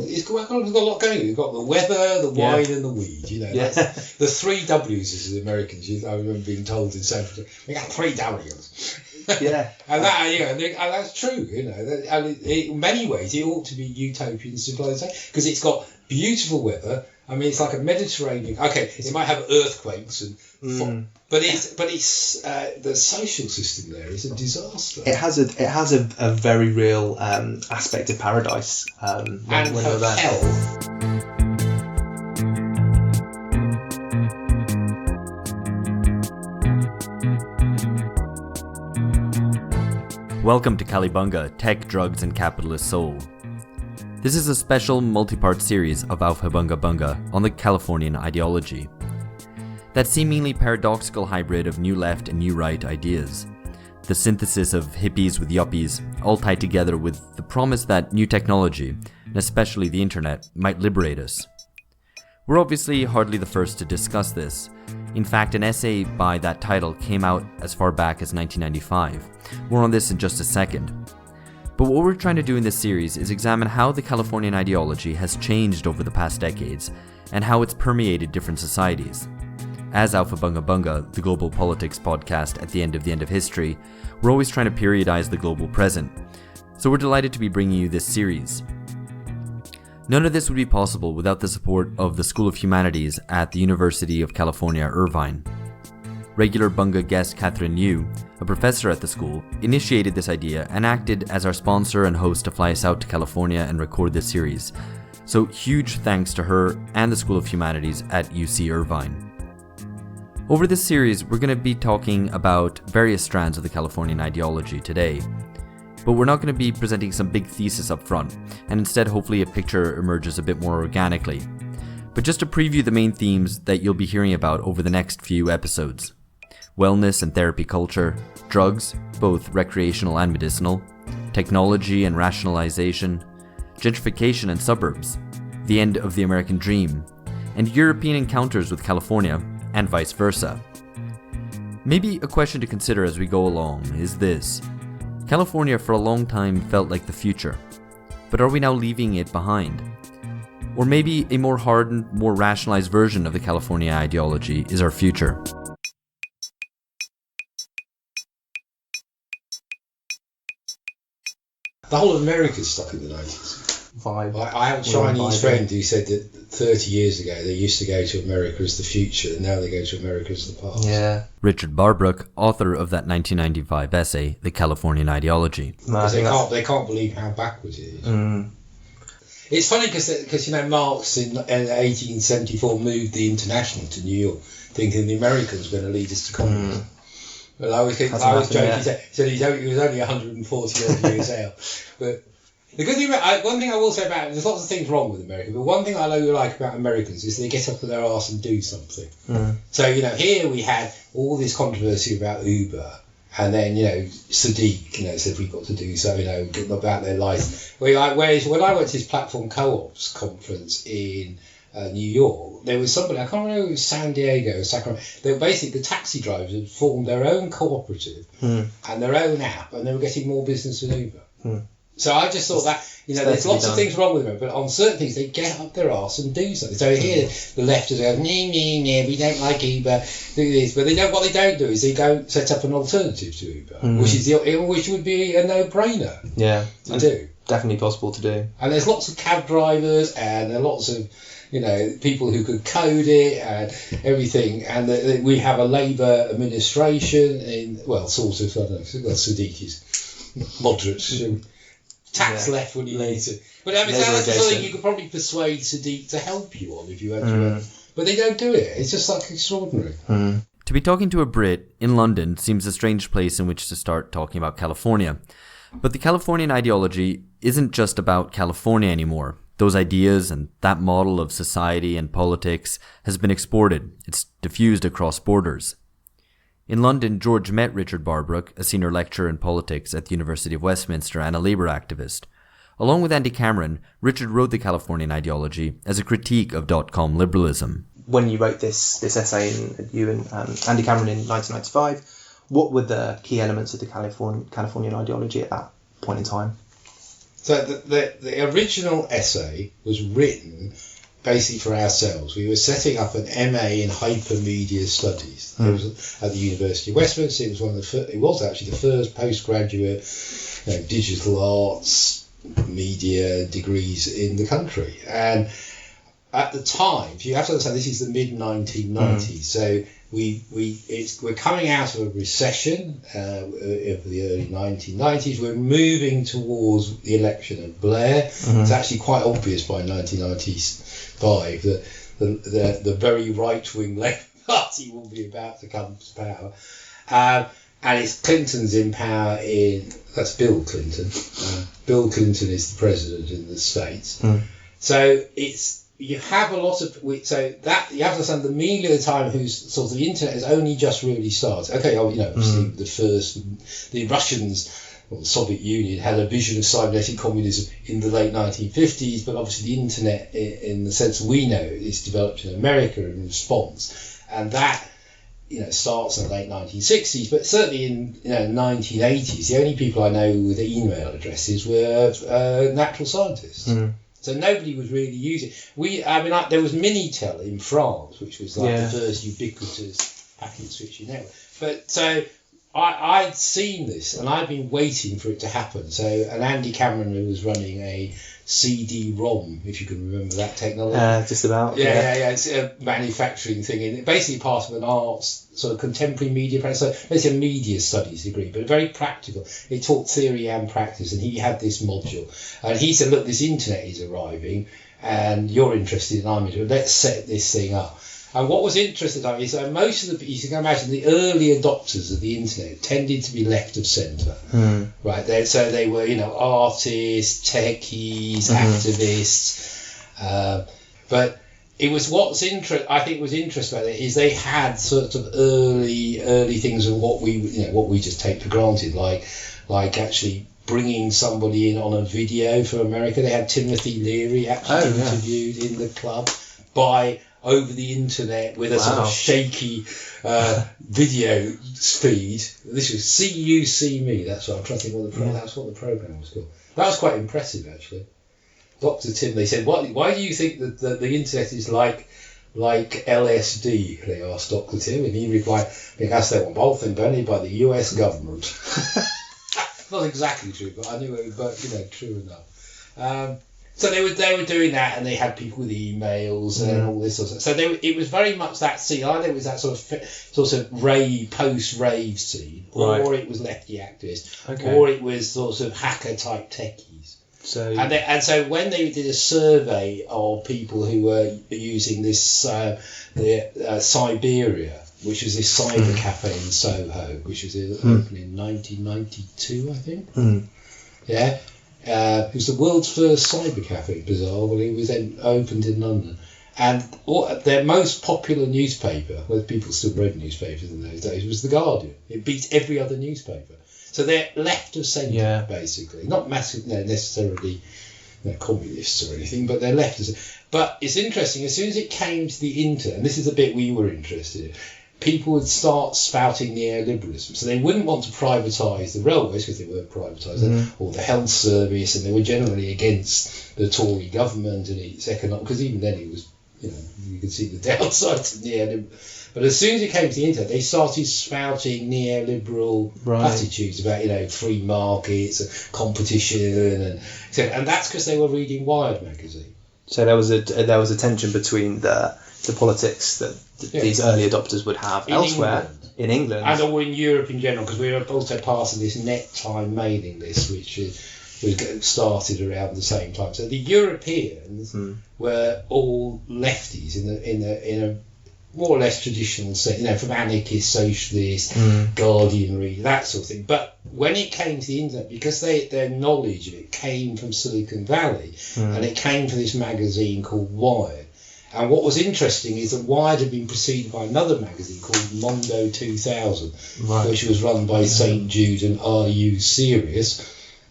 It's got a lot going. You've got the weather, the wine, and the weed. You know, that's the 3 W's as Americans. I remember being told in San Francisco, we got 3 W's. It has a very real aspect of paradise. And hell. Welcome to CaliBunga, Tech, Drugs and Capitalist Soul. This is a special multi-part series of Alpha Bunga Bunga on the Californian Ideology. That seemingly paradoxical hybrid of new left and new right ideas. The synthesis of hippies with yuppies, all tied together with the promise that new technology, and especially the internet, might liberate us. We're obviously hardly the first to discuss this. In fact, an essay by that title came out as far back as 1995. More on this in just a second. But what we're trying to do in this series is examine how the Californian ideology has changed over the past decades and how it's permeated different societies. As Alpha Bunga Bunga, the global politics podcast at the end of history, we're always trying to periodize the global present. So we're delighted to be bringing you this series. None of this would be possible without the support of the School of Humanities at the University of California, Irvine. Regular Bunga guest Catherine Yu, a professor at the school, initiated this idea and acted as our sponsor and host to fly us out to California and record this series. So huge thanks to her and the School of Humanities at UC Irvine. Over this series, we're going to be talking about various strands of the Californian ideology today. But we're not going to be presenting some big thesis up front, and instead hopefully a picture emerges a bit more organically. But just to preview the main themes that you'll be hearing about over the next few episodes. Wellness and therapy culture, drugs, both recreational and medicinal, technology and rationalization, gentrification and suburbs, the end of the American dream, and European encounters with California, and vice versa. Maybe a question to consider as we go along is this. California for a long time felt like the future, but are we now leaving it behind? Or maybe a more hardened, more rationalized version of the California ideology is our future. The whole of America's stuck in the 90s. I have a Chinese friend who said that 30 years ago they used to go to America as the future and now they go to America as the past. Yeah. Richard Barbrook, author of that 1995 essay, The Californian Ideology. They can't believe how backwards it is. It's funny because Marx in 1874 moved the International to New York thinking the Americans were going to lead us to communism. Well, I was joking, he said he was only 140 odd years out. But the good thing one thing I will say about it, there's lots of things wrong with America, but one thing I like about Americans is they get up with their arse and do something. So, here we had all this controversy about Uber, and then, Sadiq, said we've got to do so, about their life. Whereas when I went to this Platform Co-ops conference in New York, there was somebody, I can't remember if it was San Diego or Sacramento, they were basically, the taxi drivers had formed their own cooperative and their own app, and they were getting more business than Uber. So I just thought that, there's lots of things wrong with them, but on certain things they get up their arse and do something. So here the left is going, we don't like Uber, do this, but what they don't do is they go set up an alternative to Uber, which would be a no-brainer to do. Definitely possible to do. And there's lots of cab drivers and there are lots of people who could code it and everything, and we have a Labour administration sort of. I don't know. Sadiq is moderate. Tax left when you need to. But that's something you could probably persuade Sadiq to help you on if you had to. But they don't do it. It's just extraordinary. To be talking to a Brit in London seems a strange place in which to start talking about California. But the Californian ideology isn't just about California anymore. Those ideas and that model of society and politics has been exported. It's diffused across borders. In London, George met Richard Barbrook, a senior lecturer in politics at the University of Westminster and a Labour activist. Along with Landy Cameron, Richard wrote the Californian Ideology as a critique of dot-com liberalism. When you wrote this essay, you and Landy Cameron in 1995, what were the key elements of the Californian ideology at that point in time? So the original essay was written basically for ourselves. We were setting up an MA in hypermedia studies. It was at the University of Westminster. It was it was actually the first postgraduate digital arts media degrees in the country. And at the time, you have to understand, this is the mid 1990s. So we're coming out of a recession of the early 1990s. We're moving towards the election of Blair. It's actually quite obvious by 1995 that the very right-wing Labour Party will be about to come to power. And it's Clinton's in power that's Bill Clinton. Bill Clinton is the president in the States. So you have a lot of, so that you have to understand the media at the time whose sort of the internet has only just really started. Okay, obviously the Russians or the Soviet Union had a vision of cybernetic communism in the late 1950s, but obviously the internet, in the sense we know, is developed in America in response, and that starts in the late 1960s. But certainly in 1980s, the only people I know with email addresses were natural scientists. So nobody was really using it. There was Minitel in France, which was like the first ubiquitous packet switching network. But so I'd seen this, and I'd been waiting for it to happen. So, and Landy Cameron, who was running a CD-ROM, if you can remember that technology. Just about. Yeah. It's a manufacturing thing, and basically part of an arts sort of contemporary media practice. So basically a media studies degree, but very practical. It taught theory and practice, and he had this module, and he said, "Look, this internet is arriving, and you're interested, and I'm interested. Let's set this thing up." And what was interesting is that most of you can imagine the early adopters of the internet tended to be left of centre, right? So they were, artists, techies, activists, but it was I think was interesting about it is they had sort of early things of what we just take for granted, like actually bringing somebody in on a video for America. They had Timothy Leary actually interviewed in the club over the internet with a sort of shaky video speed. This was See You, See Me. That's what I'm trying to think. That's what the program was called. That was quite impressive, actually. Dr. Tim, they said, why do you think that the internet is like LSD? They asked Dr. Tim, and he replied, because they were both invented by the US government. Not exactly true, but I knew it was, true enough. So they were doing that, and they had people with emails and all this sort of stuff. So it was very much that scene. Either it was that sort of post-rave scene, or it was lefty activists, or it was sort of hacker-type techies. So when they did a survey of people who were using this Siberia, which was this cyber cafe in Soho, which was opened in 1992, I think. Yeah. It was the world's first cyber cafe, bizarre. Well, it was then opened in London. And their most popular newspaper, where people still read newspapers in those days, was The Guardian. It beat every other newspaper. So they're left of centre, basically. Not necessarily communists or anything, but they're left of centre. But it's interesting, as soon as it came to the internet, and this is the bit we were interested in, people would start spouting neoliberalism. So they wouldn't want to privatise the railways, because they weren't privatised, or the health service, and they were generally against the Tory government and its economic, because even then it was, you could see the downsides of neoliberalism. But as soon as it came to the internet, they started spouting neoliberal attitudes about, free markets and competition, and that's because they were reading Wired magazine. So there was a tension between the politics that these early adopters would have elsewhere in England and or in Europe in general, because we were also part of this net time mailing list, which was started around the same time. So the Europeans were all lefties in a more or less traditional sense, from anarchist, socialist, Guardian reading, that sort of thing. But when it came to the internet, because their knowledge of it came from Silicon Valley, and it came from this magazine called Wired. And what was interesting is that Wired had been preceded by another magazine called Mondo 2000, which was run by St. Jude and Are You Serious?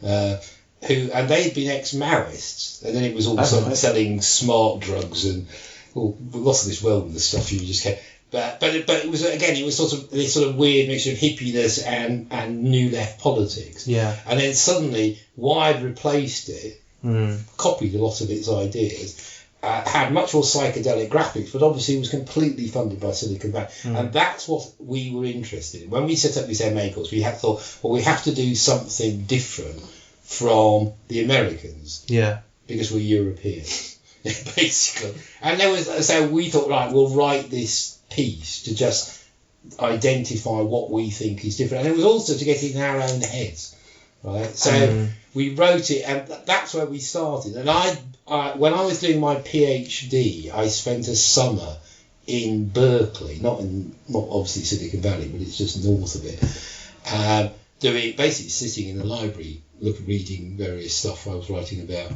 And they'd been ex-Maoists, and then it was also selling smart drugs and lots of this wellness stuff you just kept. But it was, again, it was sort of this sort of weird mixture of hippiness and new left politics. Yeah. And then suddenly Wired replaced it, copied a lot of its ideas, had much more psychedelic graphics, but obviously it was completely funded by Silicon Valley. And that's what we were interested in. When we set up this MA course, we had thought, well, we have to do something different from the Americans. Yeah. Because we're European, basically. And there was, so we thought, right, we'll write this piece to just identify what we think is different. And it was also to get in our own heads, right? So we wrote it, and that's where we started. And I when I was doing my PhD, I spent a summer in Berkeley, not obviously Silicon Valley, but it's just north of it, doing, basically sitting in the library, reading various stuff I was writing about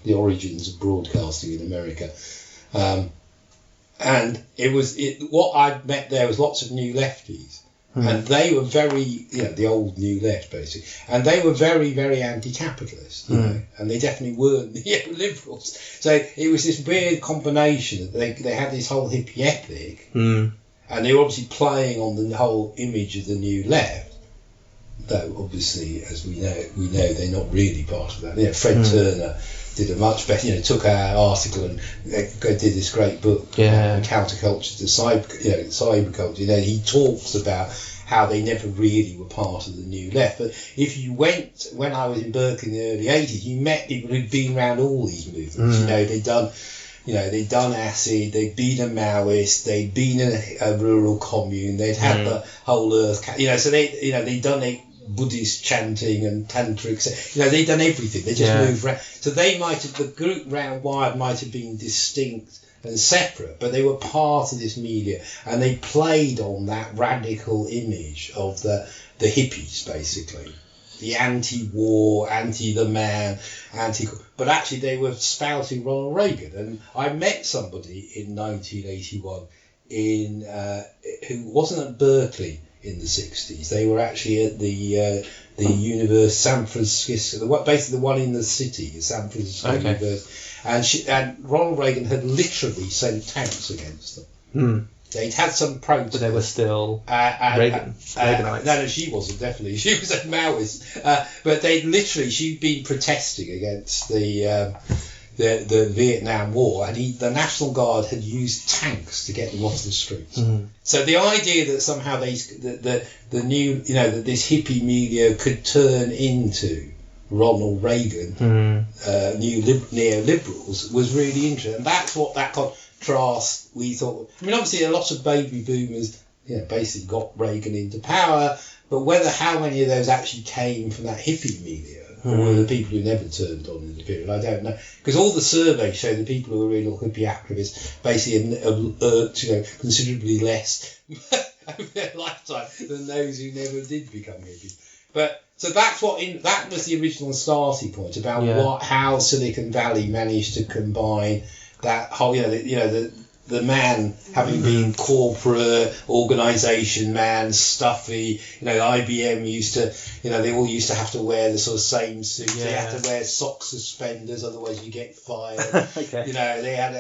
the origins of broadcasting in America. And what I'd met there was lots of new lefties. And they were very, the old new left, basically. And they were very, very anti-capitalist, you know, and they definitely weren't neoliberals. So it was this weird combination that they had this whole hippie ethic, and they were obviously playing on the whole image of the new left, though obviously, as we know they're not really part of that. Fred Turner did a much better, took our article and did this great book, Counterculture to Cyberculture. He talks about how they never really were part of the new left. But if you went, when I was in Berkeley in the early 80s, you met people who'd been around all these movements. They'd done acid, they'd been a Maoist, they'd been a rural commune, they'd had the whole earth, so they'd done it. Buddhist chanting and tantric, they'd done everything. They just moved around. So the group round Wired might have been distinct and separate, but they were part of this media, and they played on that radical image of the hippies, basically, the anti-war, anti-the man, but actually they were spouting Ronald Reagan. And I met somebody in 1981 who wasn't at Berkeley in the 60s. They were actually at the University San Francisco, basically the one in the city, San Francisco University. And Ronald Reagan had literally sent tanks against them. They'd had some protests. But they were still Reaganites. No, she wasn't, definitely. She was a Maoist. But she'd been protesting against the Vietnam War, and the National Guard had used tanks to get them off the streets. So the idea that somehow that this hippie media could turn into Ronald Reagan neoliberals was really interesting, and that's what that contrast we thought. I mean, obviously a lot of baby boomers, basically got Reagan into power, but how many of those actually came from that hippie media, or the people who never turned on in the period, I don't know. Because all the surveys show the people who were real hippie activists basically have considerably less over their lifetime than those who never did become hippies. But so that was the original starting point about how Silicon Valley managed to combine that whole the man having been corporate, organisation man, stuffy, IBM used to, they all used to have to wear the sort of same suits. They had to wear sock suspenders, otherwise you get fired. They had,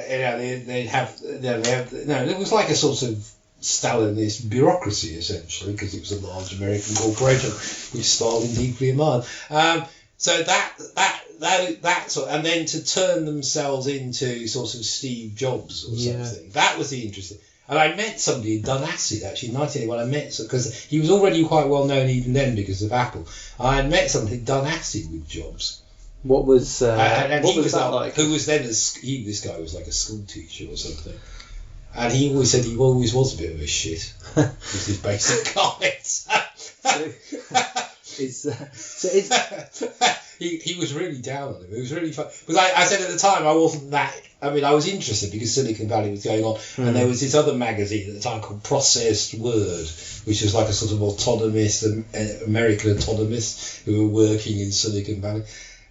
it was like a sort of Stalinist bureaucracy, essentially, because it was a large American corporation, which Stalin deeply admired. So that sort, and then to turn themselves into sort of Steve Jobs or something. That was the interesting. And I met somebody who'd done acid actually in 1981. Because he was already quite well known even then because of Apple. I had met somebody who'd done acid with Jobs. What was that like? Who was then this guy was like a school teacher or something. And he always said he always was a bit of a shit. Was his basic comments. He was really down on him. It was really fun. But I said at the time I wasn't that. I mean, I was interested because Silicon Valley was going on, and there was this other magazine at the time called Processed Word, which was like a sort of autonomous American autonomists who were working in Silicon Valley.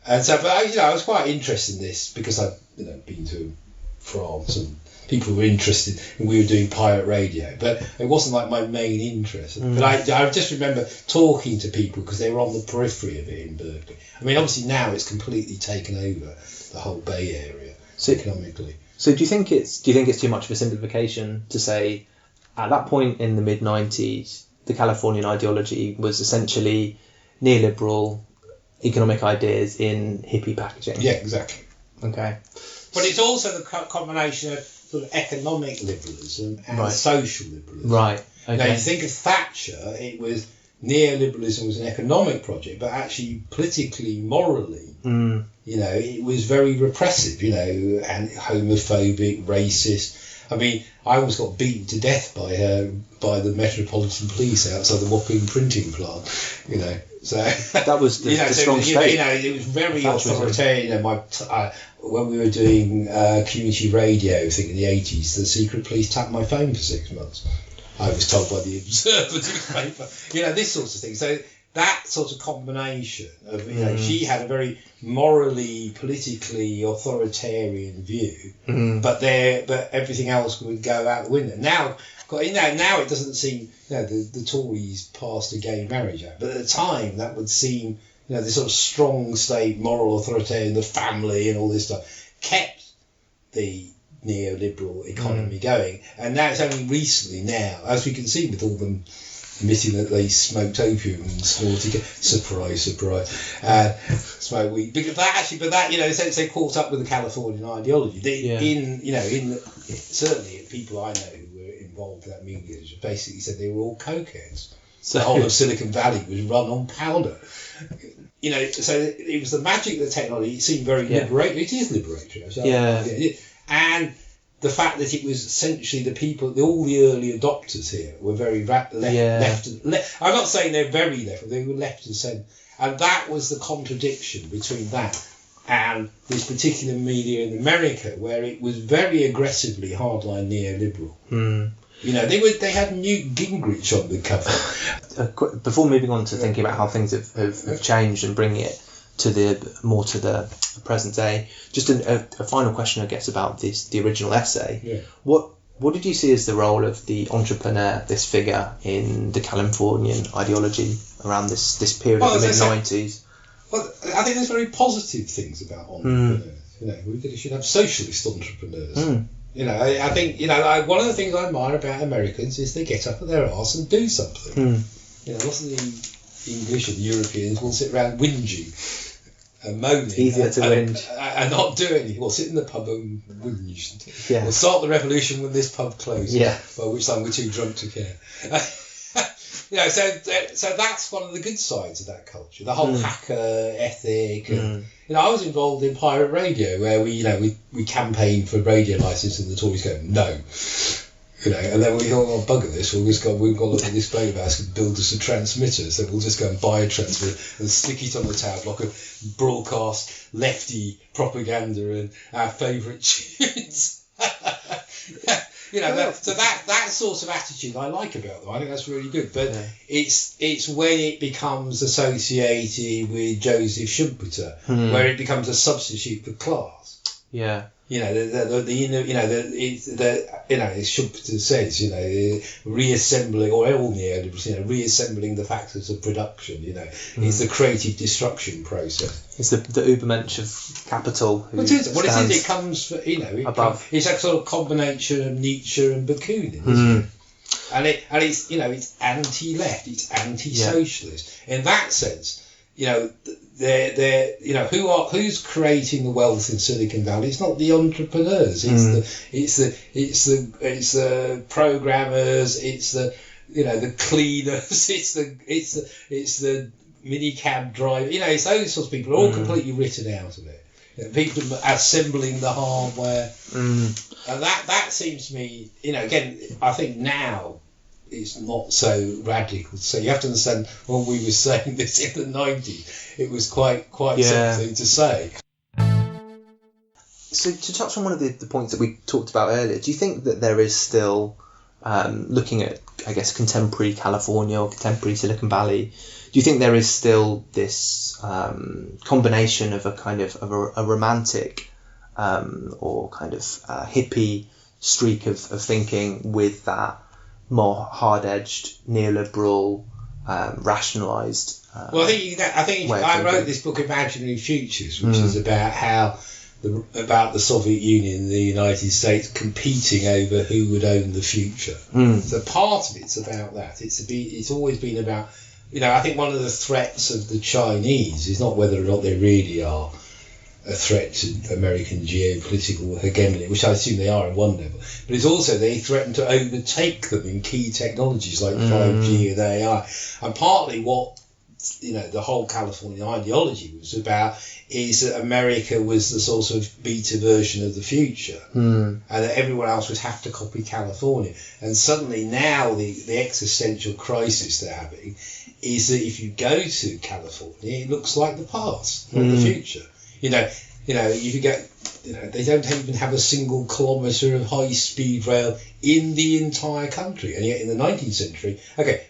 And so, but I was quite interested in this because I'd been to France and people were interested, and we were doing pirate radio, but it wasn't like my main interest. But I just remember talking to people because they were on the periphery of it in Berkeley. I mean, obviously now it's completely taken over the whole Bay Area economically. So do you think it's too much of a simplification to say at that point in the mid-90s, the Californian ideology was essentially neoliberal economic ideas in hippie packaging. Yeah, exactly. Okay. But it's also the combination of sort of economic liberalism and Right. social liberalism. Right. Okay. Now, you think of Thatcher, it was neoliberalism was an economic project, but actually politically, morally, you know, it was very repressive, you know, and homophobic, racist. I mean, I almost got beaten to death by the Metropolitan Police outside the Wapping printing plant, you know. So that was the, you know, the so strong state. you know, it was very Thatcherism. authoritarian. You know, when we were doing community radio, I think in the 80s, the secret police tapped my phone for 6 months. I was told by the Observer newspaper, you know, this sort of thing. So that sort of combination of, you know, she had a very morally, politically authoritarian view, but everything else would go out the window. Now it doesn't seem, you know, the Tories passed a Gay Marriage Act, but at the time that would seem, you know, this sort of strong state, moral authoritarian, the family and all this stuff, kept the neoliberal economy going. And now it's only recently now, as we can see with all them admitting that they smoked opium and snorted, surprise, smoke weed. Because that, you know, since they caught up with the Californian ideology, certainly people I know who were involved in that media basically said they were all cokeheads. So the whole of Silicon Valley was run on powder. You know, so it was the magic of the technology. It seemed very liberatory. It is liberatory. So and the fact that it was essentially the people, all the early adopters here were very left. I'm not saying they're very left, they were left and centre. And that was the contradiction between that and this particular media in America, where it was very aggressively hardline neoliberal. You know, they had Newt Gingrich on the cover. Before moving on to thinking about how things have changed and bringing it to the present day, just a final question, I guess, about the original essay. Yeah. What did you see as the role of the entrepreneur, this figure in the Californian ideology around this period of the mid-90s? Well, I think there's very positive things about entrepreneurs. You know, we should have socialist entrepreneurs. You know, I think, you know, one of the things I admire about Americans is they get up at their arse and do something. You know, lots of the English and Europeans will sit around whinging and moaning. Easier to whinge. And not do anything. We'll sit in the pub and whinge. Yeah. We'll start the revolution when this pub closes. Yeah. By which time we're too drunk to care. You know, so that's one of the good sides of that culture. The whole hacker ethic. And, you know, I was involved in pirate radio where we campaigned for radio license and the Tories go no. You know, and then we thought, oh, bugger this, we've got a display about us, build us a transmitter, so we'll just go and buy a transmitter and stick it on the tower block and broadcast lefty propaganda and our favourite tunes. You know, so that sort of attitude I like about them. I think that's really good. But it's when it becomes associated with Joseph Schumpeter, where it becomes a substitute for class. Yeah. You know, as Schumpeter says, you know, reassembling, or all neoliberals, you know, reassembling the factors of production. You know, it's the creative destruction process. It's the Übermensch of capital. It comes for, you know, above. It's that sort of combination of Nietzsche and Bakunin, isn't it? And it's, you know, it's anti-left, it's anti-socialist. In that sense, you know, they're you know, who's creating the wealth in Silicon Valley? It's not the entrepreneurs. It's the programmers. It's the, you know, the cleaners. It's the minicab driver. You know, it's those sorts of people are all completely written out of it. You know, people assembling the hardware, and that seems to me, you know, again, I think now it's not so radical. So you have to understand, when we were saying this in the 90s, it was quite something to say. So to touch on one of the points that we talked about earlier, do you think that there is still, looking at, I guess, contemporary California or contemporary Silicon Valley, do you think there is still this combination of a kind of a romantic or kind of hippie streak of thinking with that more hard-edged, neoliberal, rationalised? Well, I think I wrote this book, Imaginary Futures, which is about how about the Soviet Union and the United States competing over who would own the future. So part of it's about that. It's always been about, I think one of the threats of the Chinese is not whether or not they really are a threat to American geopolitical hegemony, which I assume they are on one level, but it's also they threaten to overtake them in key technologies like 5G and AI. And partly what the whole Californian ideology was about is that America was the sort of beta version of the future, and that everyone else would have to copy California. And suddenly now the existential crisis they're having is that if you go to California, it looks like the past, not the future. You could get, they don't even have a single kilometre of high-speed rail in the entire country. And yet in the 19th century,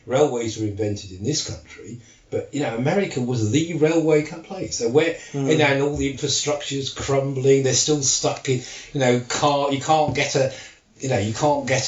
railways were invented in this country, but, America was the railway place. So and all the infrastructure is crumbling, they're still stuck in, you can't get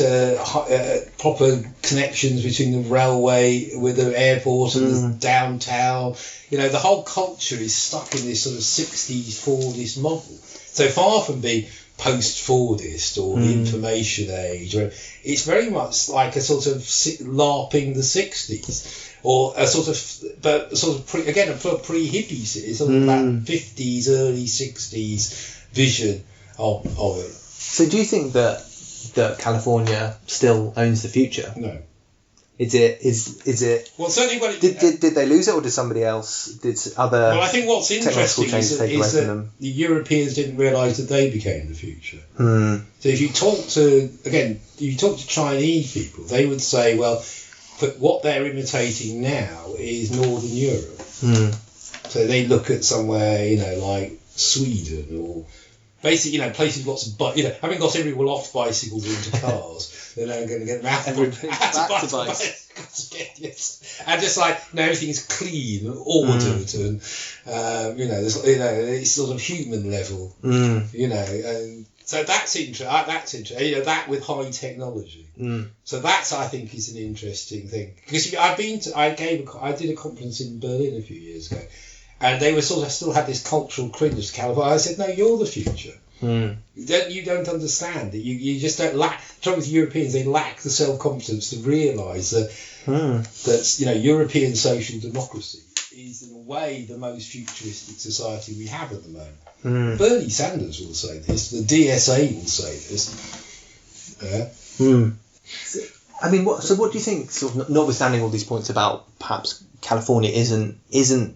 proper connections between the railway with the airport and the downtown. The whole culture is stuck in this sort of 60s Fordist model. So far from being post-Fordist or the information age, it's very much like a sort of LARPing the 60s. Or a sort of pre-hippies, it's sort of that 50s, early 60s vision of it. So do you think that California still owns the future? No. Is it? Well, certainly when did they lose it, or did somebody else? Did other? Well, I think what's interesting is that the Europeans didn't realise that they became the future. So if you talk to Chinese people, they would say, well, but what they're imitating now is Northern Europe. So they look at somewhere, like Sweden or basically, places lots of having got everyone off bicycles into cars, they're now going to get them out to bicycles. Yes. And just like everything's clean, ordered, and it's sort of human level. And so that's interesting. That with high technology. So that's, I think, is an interesting thing, because I did a conference in Berlin a few years ago. And they were still had this cultural cringe to California. I said, no, you're the future. You don't understand that. You just don't lack. The trouble with Europeans, they lack the self-confidence to realise that European social democracy is in a way the most futuristic society we have at the moment. Bernie Sanders will say this. The DSA will say this. I mean, what do you think? Sort of, notwithstanding all these points about perhaps California isn't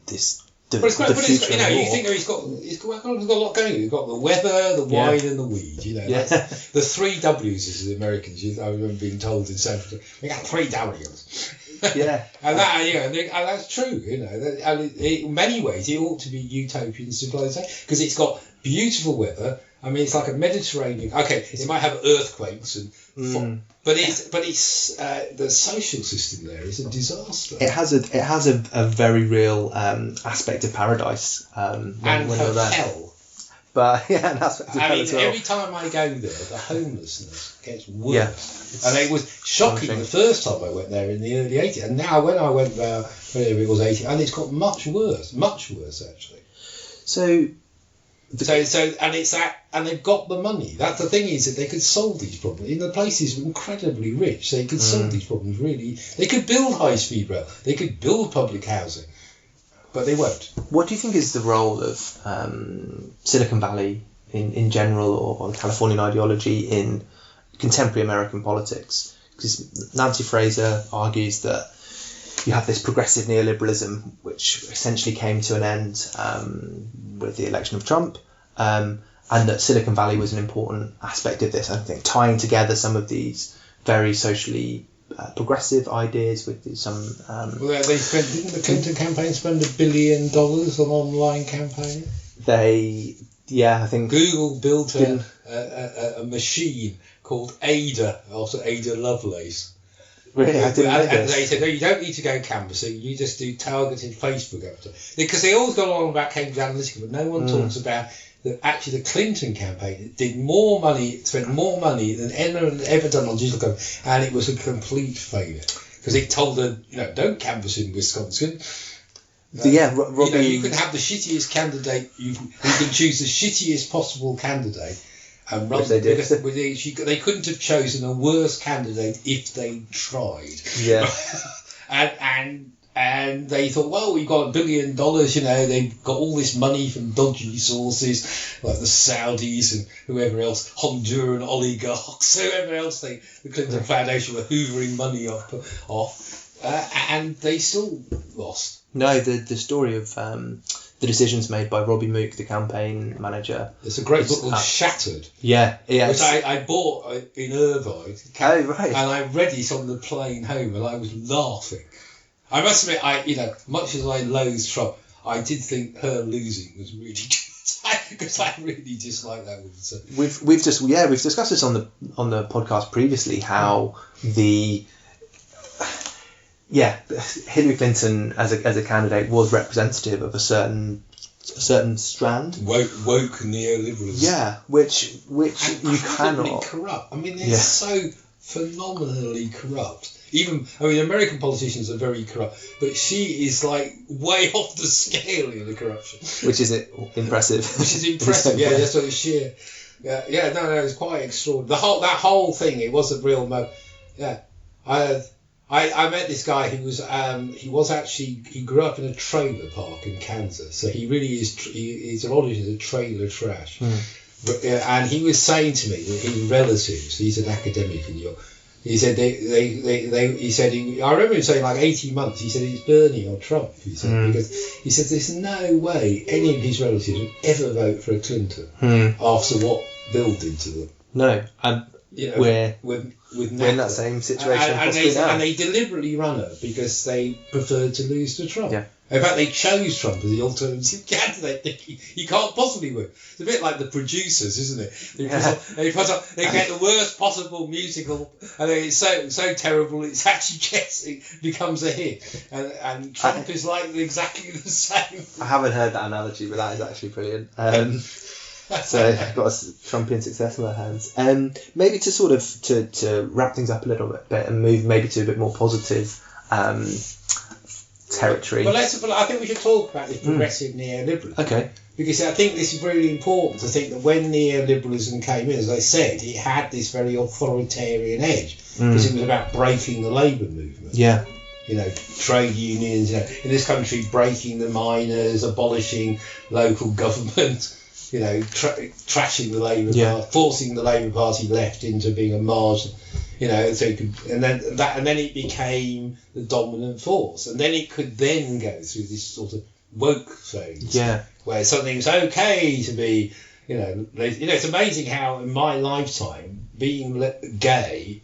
this. You think he's got a lot going. You've got the weather, the wine, and the weed. That's the 3 W's as the Americans. I remember being told in San Francisco, we got 3 W's. And that's true. And in many ways, it ought to be utopian civilization because it's got beautiful weather. I mean, it's like a Mediterranean. Okay, it might have earthquakes but it's the social system there is a disaster. It has a very real aspect of paradise and hell. But an aspect of hell as well. Every time I go there, the homelessness gets worse. And it was shocking the first time I went there in the early 80s, and now when I went there, whenever it was 80, and it's got much worse actually. So and it's that, and they've got the money. That's the thing, is that they could solve these problems. In the places incredibly rich, they could solve these problems really. They could build high-speed rail. They could build public housing, but they won't. What do you think is the role of Silicon Valley in general, or Californian ideology in contemporary American politics? Because Nancy Fraser argues that you have this progressive neoliberalism, which essentially came to an end with the election of Trump, and that Silicon Valley was an important aspect of this. I think tying together some of these very socially progressive ideas with some. Didn't the Clinton campaign spend $1 billion on online campaign? I think Google built a machine called Ada, after Ada Lovelace. Really? I didn't know this. They said, no, you don't need to go canvassing, you just do targeted Facebook advertising. Because they always go on about Cambridge Analytica, but no one talks about that actually the Clinton campaign spent more money than anyone had ever done on digital campaign, and it was a complete failure. Because it told her, don't canvass in Wisconsin. Robbie. You can have the shittiest candidate. You can choose the shittiest possible candidate, and run. They did. They couldn't have chosen a worse candidate if they tried. Yeah. And they thought, well, we've got $1 billion. They've got all this money from dodgy sources like the Saudis and whoever else, Honduran oligarchs, whoever else. The Clinton Foundation were hoovering money off, and they still lost. No, the story of the decisions made by Robbie Mook, the campaign manager. There's a great book called Shattered. Yeah. Which I bought in Irvine. Oh, right. And I read it on the plane home, and I was laughing. I must admit, much as I loathe Trump, I did think her losing was really good because I really dislike that woman. So. We've discussed this on the podcast previously, how Hillary Clinton as a candidate was representative of a certain strand. Woke neoliberalism. Yeah, which you cannot. Corrupt. I mean, they're so phenomenally corrupt. American politicians are very corrupt, but she is like way off the scale in the corruption. Which is impressive. Yeah, that's what it's sheer. Yeah, no, it's quite extraordinary. That whole thing, it was a real I met this guy who was he grew up in a trailer park in Kansas, so he really is he's an origin of trailer trash. But, and he was saying to me that his relatives, he's an academic in New York. He said I remember him saying like 18 months. He said it's Bernie or Trump. He said because he said there's no way any of his relatives would ever vote for a Clinton after what Bill did to them. No, we're in that same situation. And they deliberately run her because they preferred to lose to Trump. Yeah. In fact, they chose Trump as the alternative candidate, thinking he can't possibly win. It's a bit like the producers, isn't it? They get the worst possible musical, and it's so terrible it actually becomes a hit. And Trump is like exactly the same. I haven't heard that analogy, but that is actually brilliant. So I've got a Trumpian success in my hands. Maybe to sort of to wrap things up a little bit and move maybe to a bit more positive territory. Well, I think we should talk about this progressive neoliberalism. Okay. Because I think this is really important to think that when neoliberalism came in, as I said, it had this very authoritarian edge because it was about breaking the labour movement. Yeah. Trade unions, in this country, breaking the miners, abolishing local government. Trashing the Labour Party, forcing the Labour Party left into being a margin, so it could, and then it became the dominant force, and then it could then go through this sort of woke phase, where something's okay to be, it's amazing how in my lifetime being gay,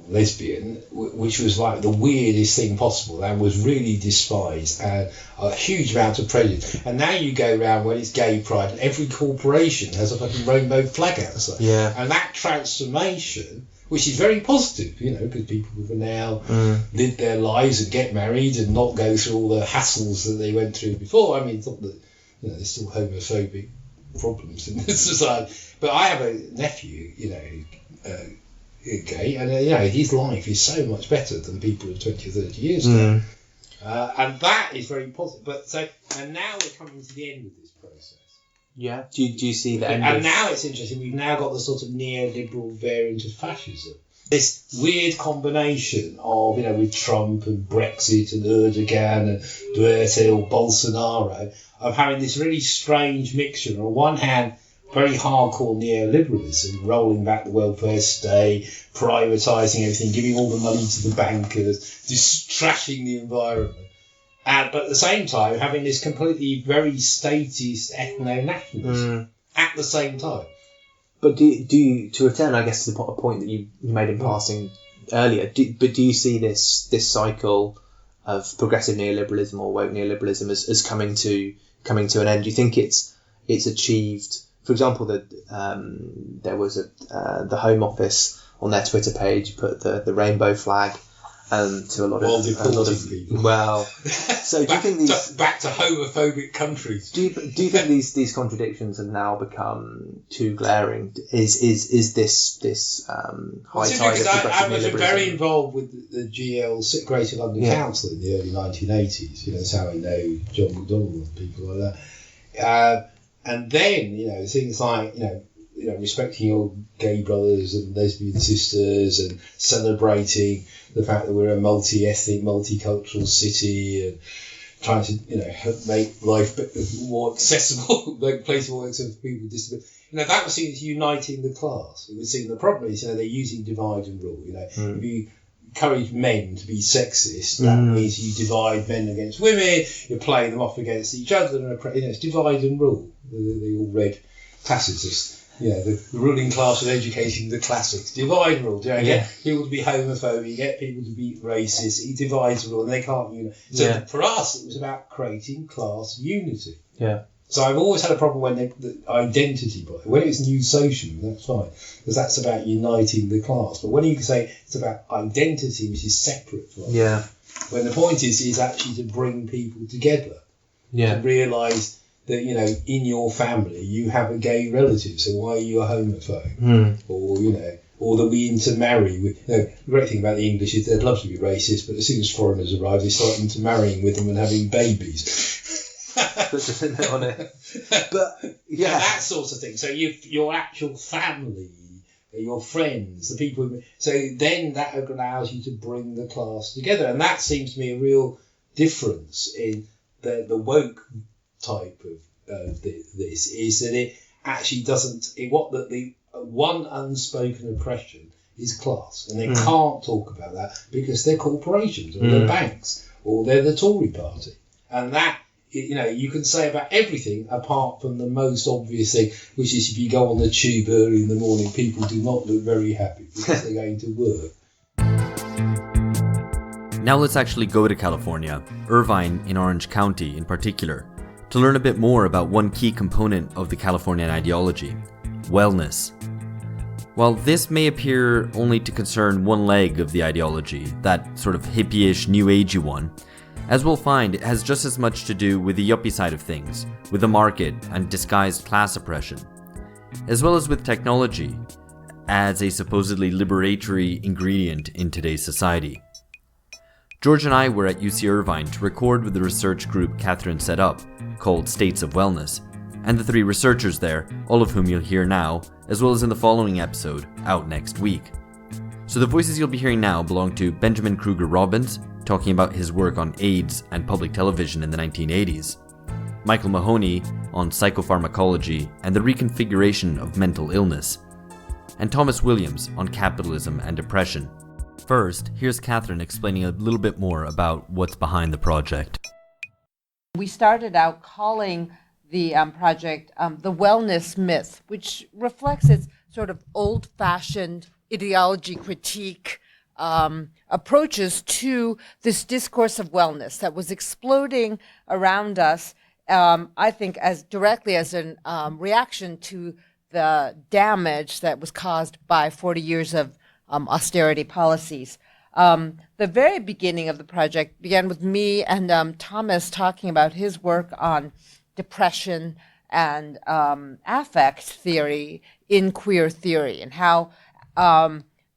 lesbian, which was like the weirdest thing possible and was really despised and a huge amount of prejudice. And now you go around when it's gay pride and every corporation has a fucking rainbow flag outside. Yeah. And that transformation, which is very positive, because people can now live their lives and get married and not go through all the hassles that they went through before. I mean, it's not that, there's still homophobic problems in this society. But I have a nephew, gay, and his life is so much better than people of 20 or 30 years ago. And that is very positive. And now we're coming to the end of this process. Yeah. Do you see the end? And now it's interesting. We've now got the sort of neoliberal variant of fascism. This weird combination of, with Trump and Brexit and Erdogan and Duterte or Bolsonaro, of having this really strange mixture. On one hand, very hardcore neoliberalism, rolling back the welfare state, privatising everything, giving all the money to the bankers, just trashing the environment. But at the same time, having this completely very statist ethno-nationalism at the same time. But do you, to return, I guess, to the point that you made in passing earlier, do you see this cycle of progressive neoliberalism or woke neoliberalism as coming to an end? Do you think it's achieved? For example, there was the Home Office on their Twitter page put the rainbow flag to a lot While of deporting people. Well, so do you think these back to homophobic countries? Do you think these contradictions have now become too glaring? Is this high tide of progressive I was neoliberalism? very involved with the GL Greater London Council in the early 1980s. That's how I know John McDonnell and people like that. And then things like respecting your gay brothers and lesbian sisters and celebrating the fact that we're a multi-ethnic, multicultural city and trying to make life more accessible, make places more accessible for people with disabilities. That was seen as uniting the class. It was seen the problem is they're using divide and rule. If you encourage men to be sexist, that means you divide men against women. You're playing them off against each other. And it's divide and rule. They all read classicists. The ruling class was educating the classics. Divide and rule. You get people to be homophobic, you get people to be racist. He divides and rule, and they can't unite. So for us, it was about creating class unity. Yeah. So I've always had a problem when the identity, when it's new socialism, that's fine, because that's about uniting the class. But when you say it's about identity, which is separate from when the point is actually to bring people together, to realise that in your family you have a gay relative, so why are you a homophobe? Or that we intermarry. The great thing about the English is they'd love to be racist, but as soon as foreigners arrive, they start intermarrying with them and having babies. Puts a limit on it. But that sort of thing. So your actual family, your friends, the people. So then that allows you to bring the class together, and that seems to me a real difference in the woke type of this is that it actually doesn't. The one unspoken oppression is class, and they can't talk about that because they're corporations or they're banks or they're the Tory party, and that. You can say about everything apart from the most obvious thing, which is if you go on the tube early in the morning, people do not look very happy because they're going to work. Now let's actually go to California, Irvine in Orange County in particular, to learn a bit more about one key component of the Californian ideology, wellness. While this may appear only to concern one leg of the ideology, that sort of hippie-ish, new agey one, as we'll find, it has just as much to do with the yuppie side of things, with the market and disguised class oppression, as well as with technology, as a supposedly liberatory ingredient in today's society. George and I were at UC Irvine to record with the research group Catherine set up, called States of Wellness, and the three researchers there, all of whom you'll hear now, as well as in the following episode, out next week. So the voices you'll be hearing now belong to Benjamin Kruger-Robins, talking about his work on AIDS and public television in the 1980s, Michael Mahoney on psychopharmacology and the reconfiguration of mental illness, and Thomas Williams on capitalism and depression. First, here's Catherine explaining a little bit more about what's behind the project. We started out calling the project the wellness myth, which reflects its sort of old-fashioned ideology critique approaches to this discourse of wellness that was exploding around us, I think, as directly as a reaction to the damage that was caused by 40 years of austerity policies. The very beginning of the project began with me and Thomas talking about his work on depression and affect theory in queer theory, and how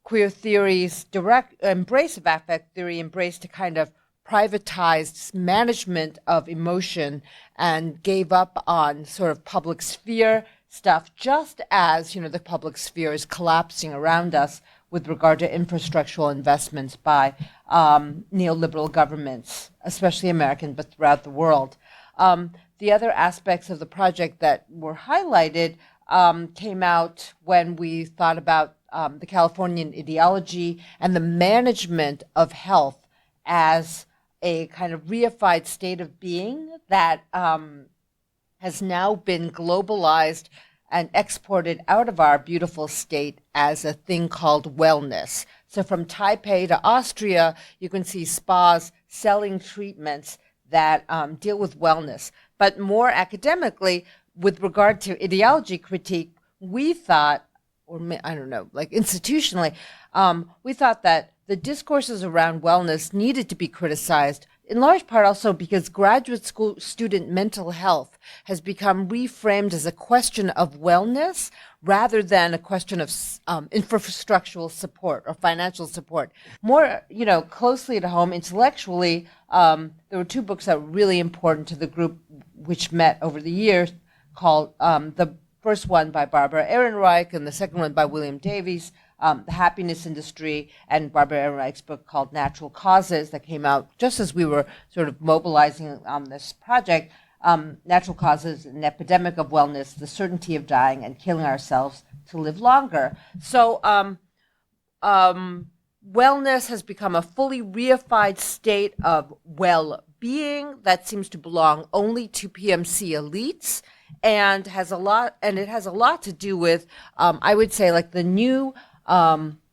queer theory's direct embrace of affect theory embraced a kind of privatized management of emotion and gave up on sort of public sphere stuff, just as, the public sphere is collapsing around us with regard to infrastructural investments by neoliberal governments, especially American, but throughout the world. The other aspects of the project that were highlighted came out when we thought about the Californian ideology and the management of health as a kind of reified state of being that has now been globalized and exported out of our beautiful state as a thing called wellness. So from Taipei to Austria, you can see spas selling treatments that deal with wellness. But more academically, with regard to ideology critique, we thought, or I don't know, like institutionally, we thought that the discourses around wellness needed to be criticized, in large part also because graduate school student mental health has become reframed as a question of wellness rather than a question of infrastructural support or financial support. More, closely at home intellectually, there were two books that were really important to the group which met over the years, called the first one by Barbara Ehrenreich and the second one by William Davies, The Happiness Industry, and Barbara Ehrenreich's book called Natural Causes that came out just as we were sort of mobilizing on this project. Natural Causes, An Epidemic of Wellness, The Certainty of Dying and Killing Ourselves to Live Longer. So wellness has become a fully reified state of well-being that seems to belong only to PMC elites, and it has a lot to do with, I would say, like the new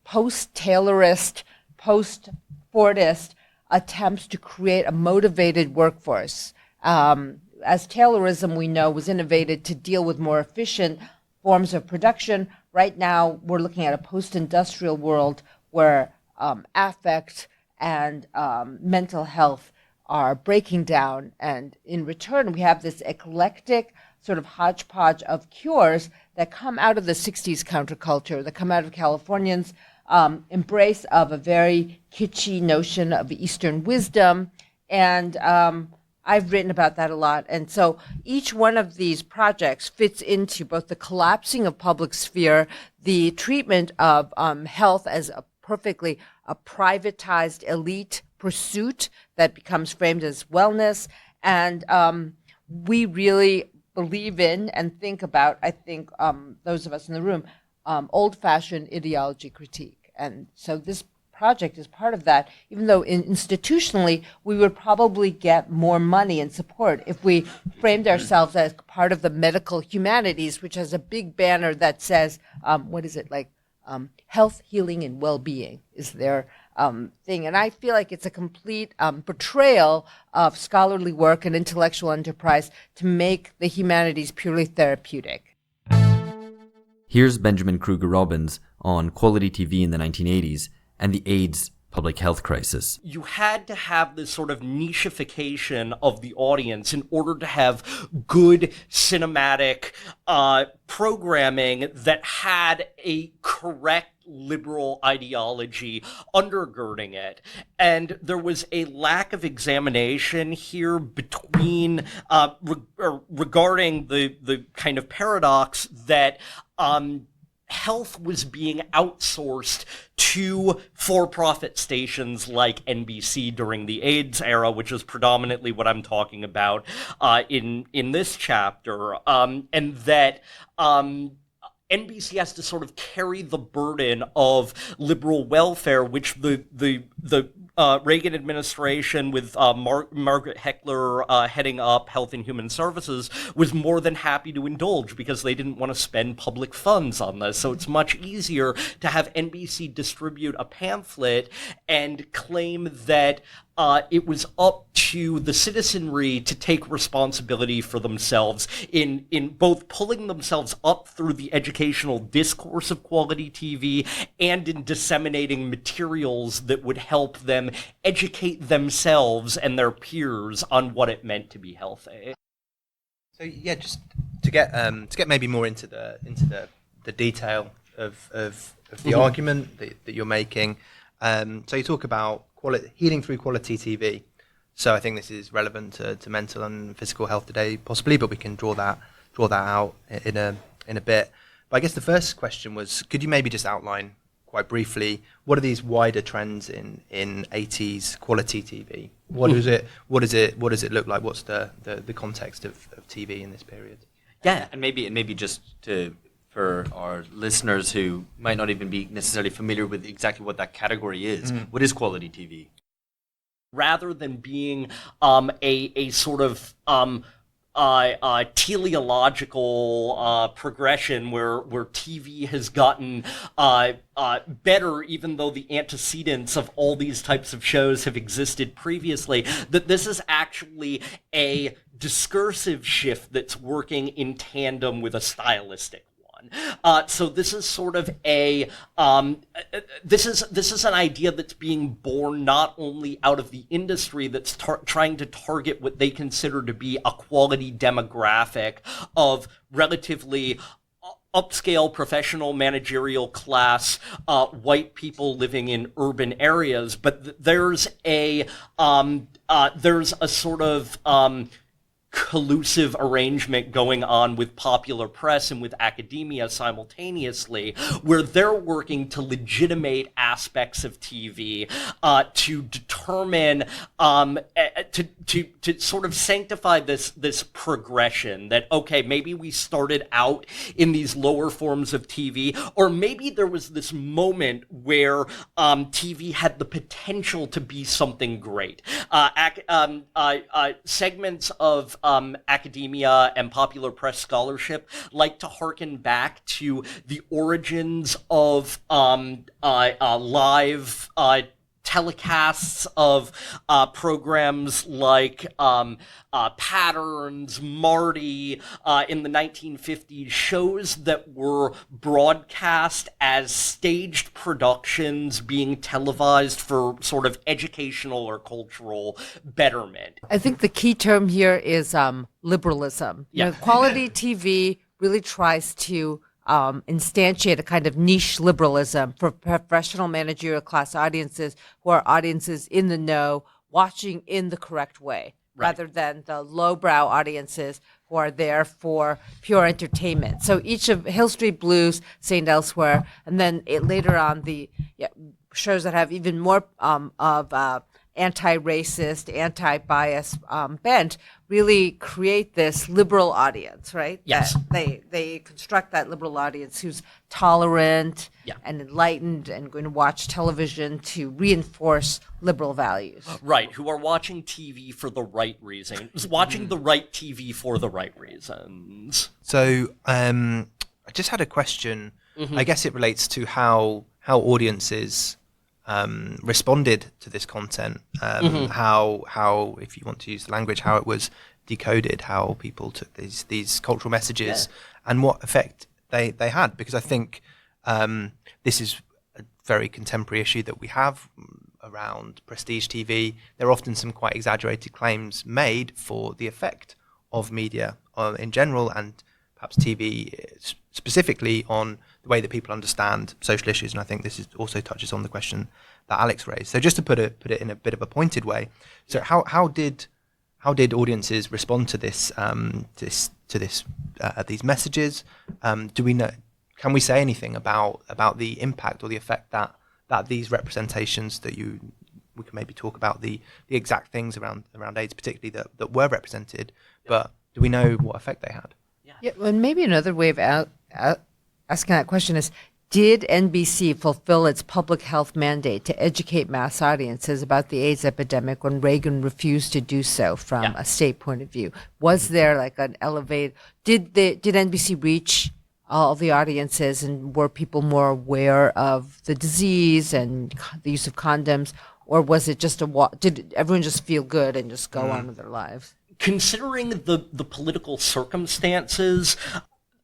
post-Taylorist, post-Fordist attempts to create a motivated workforce. As Taylorism, we know, was innovated to deal with more efficient forms of production, right now we're looking at a post-industrial world where affect and mental health are breaking down, and in return we have this eclectic sort of hodgepodge of cures that come out of the 60s counterculture, that come out of Californians' embrace of a very kitschy notion of Eastern wisdom, and I've written about that a lot. And so each one of these projects fits into both the collapsing of public sphere, the treatment of health as a privatized elite pursuit that becomes framed as wellness. And we really believe in and think about, I think, those of us in the room, old-fashioned ideology critique. And so this project is part of that, even though institutionally we would probably get more money and support if we framed ourselves as part of the medical humanities, which has a big banner that says, health, healing, and well-being is their thing. And I feel like it's a complete betrayal of scholarly work and intellectual enterprise to make the humanities purely therapeutic. Here's Benjamin Kruger-Robins on quality TV in the 1980s and the AIDS public health crisis. You had to have this sort of nichification of the audience in order to have good cinematic programming that had a correct liberal ideology undergirding it. And there was a lack of examination here between regarding the kind of paradox that health was being outsourced to for-profit stations like NBC during the AIDS era, which is predominantly what I'm talking about in this chapter, and that NBC has to sort of carry the burden of liberal welfare, which the Reagan administration with Margaret Heckler heading up Health and Human Services was more than happy to indulge because they didn't want to spend public funds on this. So it's much easier to have NBC distribute a pamphlet and claim that it was up to the citizenry to take responsibility for themselves in both pulling themselves up through the educational discourse of quality TV and in disseminating materials that would help them educate themselves and their peers on what it meant to be healthy. So yeah, just to get maybe more into the detail of the argument that you're making. So you talk about healing through quality TV. So I think this is relevant to mental and physical health today, possibly, but we can draw that out in a bit. But I guess the first question was, could you maybe just outline quite briefly what are these wider trends in 80s quality TV? What does it look like? What's the context of TV in this period? Yeah, and maybe just for our listeners who might not even be necessarily familiar with exactly what that category is. What is quality TV? Rather than being a sort of teleological progression where TV has gotten better, even though the antecedents of all these types of shows have existed previously, that this is actually a discursive shift that's working in tandem with a stylistic one. So this is sort of this is an idea that's being born not only out of the industry that's trying to target what they consider to be a quality demographic of relatively upscale professional managerial class white people living in urban areas, but there's a sort of collusive arrangement going on with popular press and with academia simultaneously, where they're working to legitimate aspects of TV, to determine, to sort of sanctify this progression that, okay, maybe we started out in these lower forms of TV, or maybe there was this moment where TV had the potential to be something great. Segments of academia and popular press scholarship like to hearken back to the origins of live telecasts of programs like Patterns, Marty, in the 1950s, shows that were broadcast as staged productions being televised for sort of educational or cultural betterment. I think the key term here is liberalism. Yeah. You know, quality TV really tries to instantiate a kind of niche liberalism for professional managerial class audiences who are audiences in the know, watching in the correct way, rather than the lowbrow audiences who are there for pure entertainment. So each of Hill Street Blues, St. Elsewhere, and then later on the shows that have even more of anti-racist, anti-bias bent really create this liberal audience, right? Yes. They construct that liberal audience who's tolerant and enlightened and going to watch television to reinforce liberal values. Right, who are watching TV for the right reasons, watching the right TV for the right reasons. So I just had a question. I guess it relates to how audiences responded to this content, how, if you want to use the language, how it was decoded, how people took these cultural messages and what effect they had. Because I think this is a very contemporary issue that we have around prestige TV. There are often some quite exaggerated claims made for the effect of media in general, and perhaps TV specifically, on the way that people understand social issues. And I think this also touches on the question that Alex raised. So just to put it in a bit of a pointed way, so how did audiences respond to this these messages? Do we know? Can we say anything about the impact or the effect that these representations we can maybe talk about the exact things around AIDS particularly that were represented, but do we know what effect they had? Yeah, well, maybe another way of asking that question is, did NBC fulfill its public health mandate to educate mass audiences about the AIDS epidemic when Reagan refused to do so from a state point of view? Was there like an elevate? Did NBC reach all the audiences, and were people more aware of the disease and the use of condoms, or was it just did everyone just feel good and just go on with their lives? Considering the political circumstances,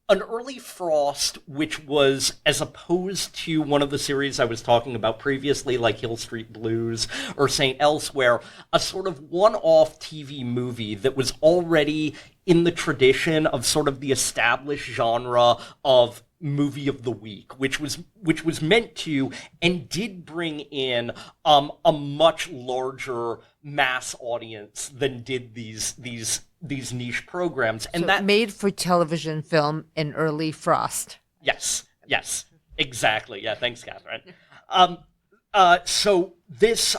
an early Frost, which was, as opposed to one of the series I was talking about previously, like Hill Street Blues or St. Elsewhere, a sort of one-off TV movie that was already in the tradition of sort of the established genre of movie of the week, which was meant to and did bring in a much larger mass audience than did these niche programs, and so that made for television film in early Frost. Yes, exactly. Yeah, thanks, Catherine. So this,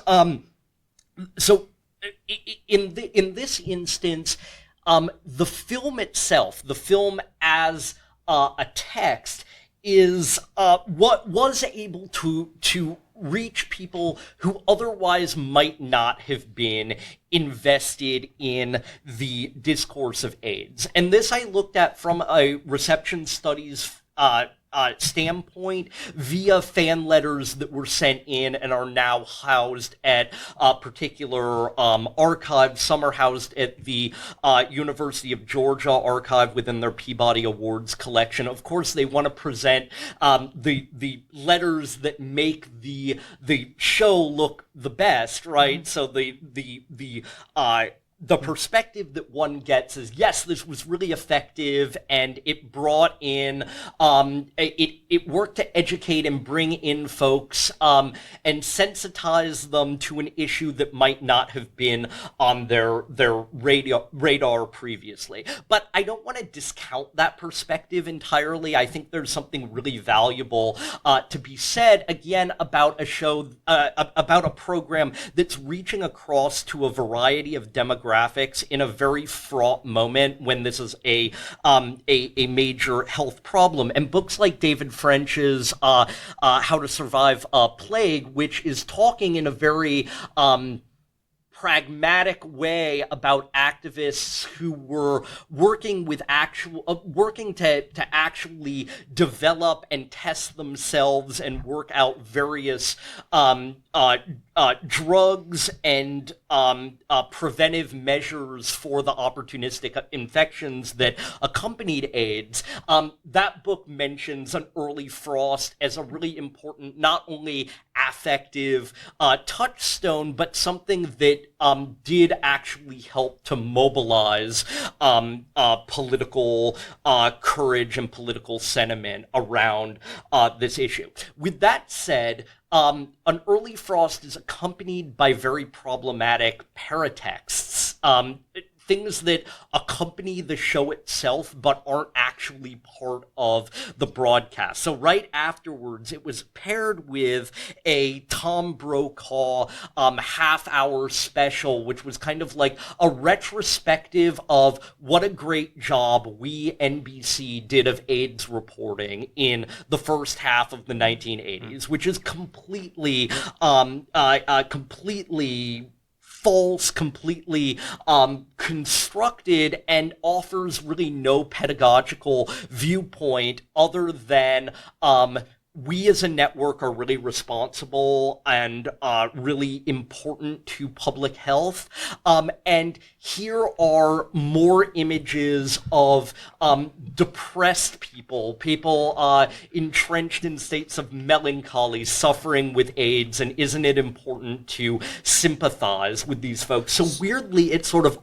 so in this instance, the film itself, the film as a text, is what was able to reach people who otherwise might not have been invested in the discourse of AIDS. And this I looked at from a reception studies standpoint via fan letters that were sent in and are now housed at particular archives. Some are housed at the University of Georgia archive within their Peabody Awards collection. Of course, they want to present the letters that make the show look the best, right? Mm-hmm. So the perspective that one gets is, yes, this was really effective, and it brought in, it worked to educate and bring in folks and sensitize them to an issue that might not have been on their radar previously. But I don't want to discount that perspective entirely. I think there's something really valuable to be said, again, about a show, about a program that's reaching across to a variety of demographics in a very fraught moment when this is a major health problem. And books like David French's How to Survive a Plague, which is talking in a very pragmatic way about activists who were working with working to actually develop and test themselves and work out various drugs and preventive measures for the opportunistic infections that accompanied AIDS. That book mentions an early frost as a really important, not only affective touchstone, but something that did actually help to mobilize political courage and political sentiment around this issue. With that said, an early frost is accompanied by very problematic paratexts, things that accompany the show itself but aren't actually part of the broadcast. So right afterwards, it was paired with a Tom Brokaw half-hour special, which was kind of like a retrospective of what a great job we, NBC, did of AIDS reporting in the first half of the 1980s, which is completely false, completely constructed, and offers really no pedagogical viewpoint other than we as a network are really responsible and really important to public health. And here are more images of depressed people entrenched in states of melancholy, suffering with AIDS, and isn't it important to sympathize with these folks? So weirdly, it sort of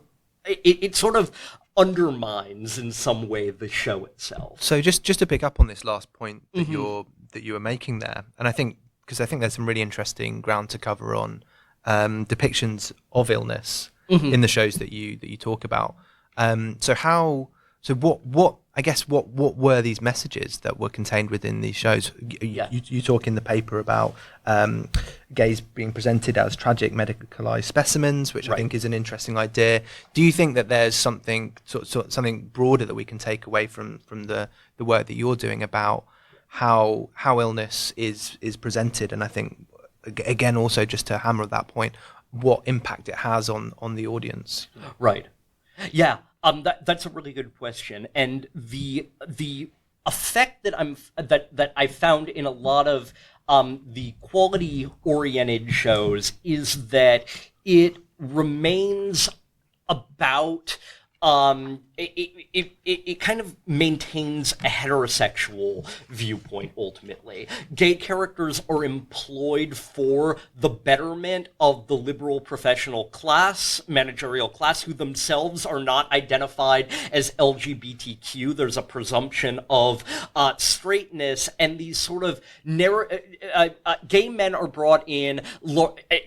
undermines in some way the show itself. So just to pick up on this last point that you were making there, and I think there's some really interesting ground to cover on depictions of illness in the shows that you talk about. What were these messages that were contained within these shows? You talk in the paper about gays being presented as tragic medicalized specimens, which I think is an interesting idea. Do you think that there's something something broader that we can take away from the work that you're doing about how illness is presented? And I think, again, also just to hammer that point, what impact it has on the audience. Right. Yeah. That's a really good question, and the effect that I found in a lot of the quality-oriented shows is that it remains about it kind of maintains a heterosexual viewpoint ultimately. Gay characters are employed for the betterment of the liberal professional class, managerial class, who themselves are not identified as LGBTQ. There's a presumption of straightness, and these sort of gay men are brought in,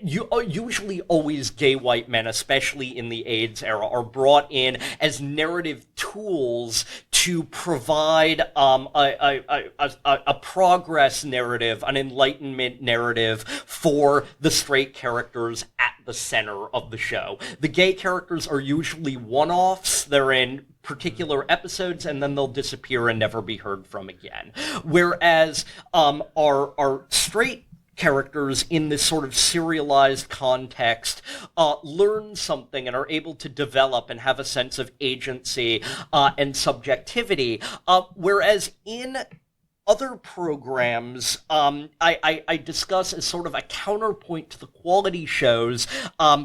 usually always gay white men, especially in the AIDS era, are brought in as narrative tools to provide a progress narrative, an enlightenment narrative for the straight characters at the center of the show. The gay characters are usually one-offs. They're in particular episodes, and then they'll disappear and never be heard from again. Whereas our straight characters in this sort of serialized context learn something and are able to develop and have a sense of agency and subjectivity. Whereas in other programs I discuss as sort of a counterpoint to the quality shows,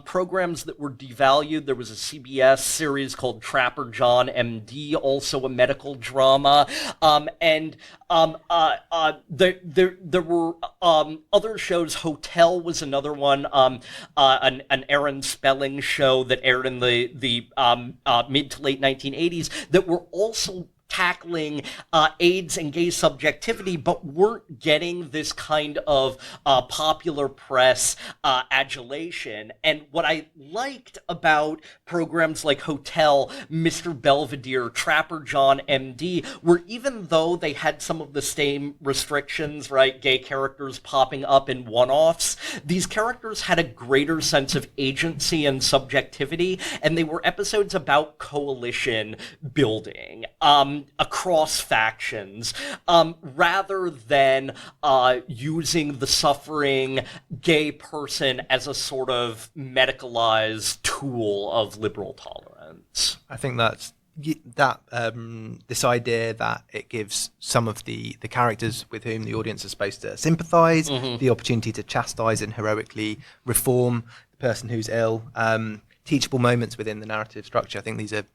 programs that were devalued. There was a CBS series called Trapper John MD, also a medical drama, and there were other shows. Hotel was another one, an Aaron Spelling show that aired in the mid to late 1980s that were also tackling AIDS and gay subjectivity, but weren't getting this kind of popular press adulation. And what I liked about programs like Hotel, Mr. Belvedere, Trapper John MD, were even though they had some of the same restrictions, right, gay characters popping up in one-offs, these characters had a greater sense of agency and subjectivity, and they were episodes about coalition building across factions, rather than using the suffering gay person as a sort of medicalized tool of liberal tolerance. I think that this idea that it gives some of the characters with whom the audience is supposed to sympathize the opportunity to chastise and heroically reform the person who's ill, teachable moments within the narrative structure. I think these are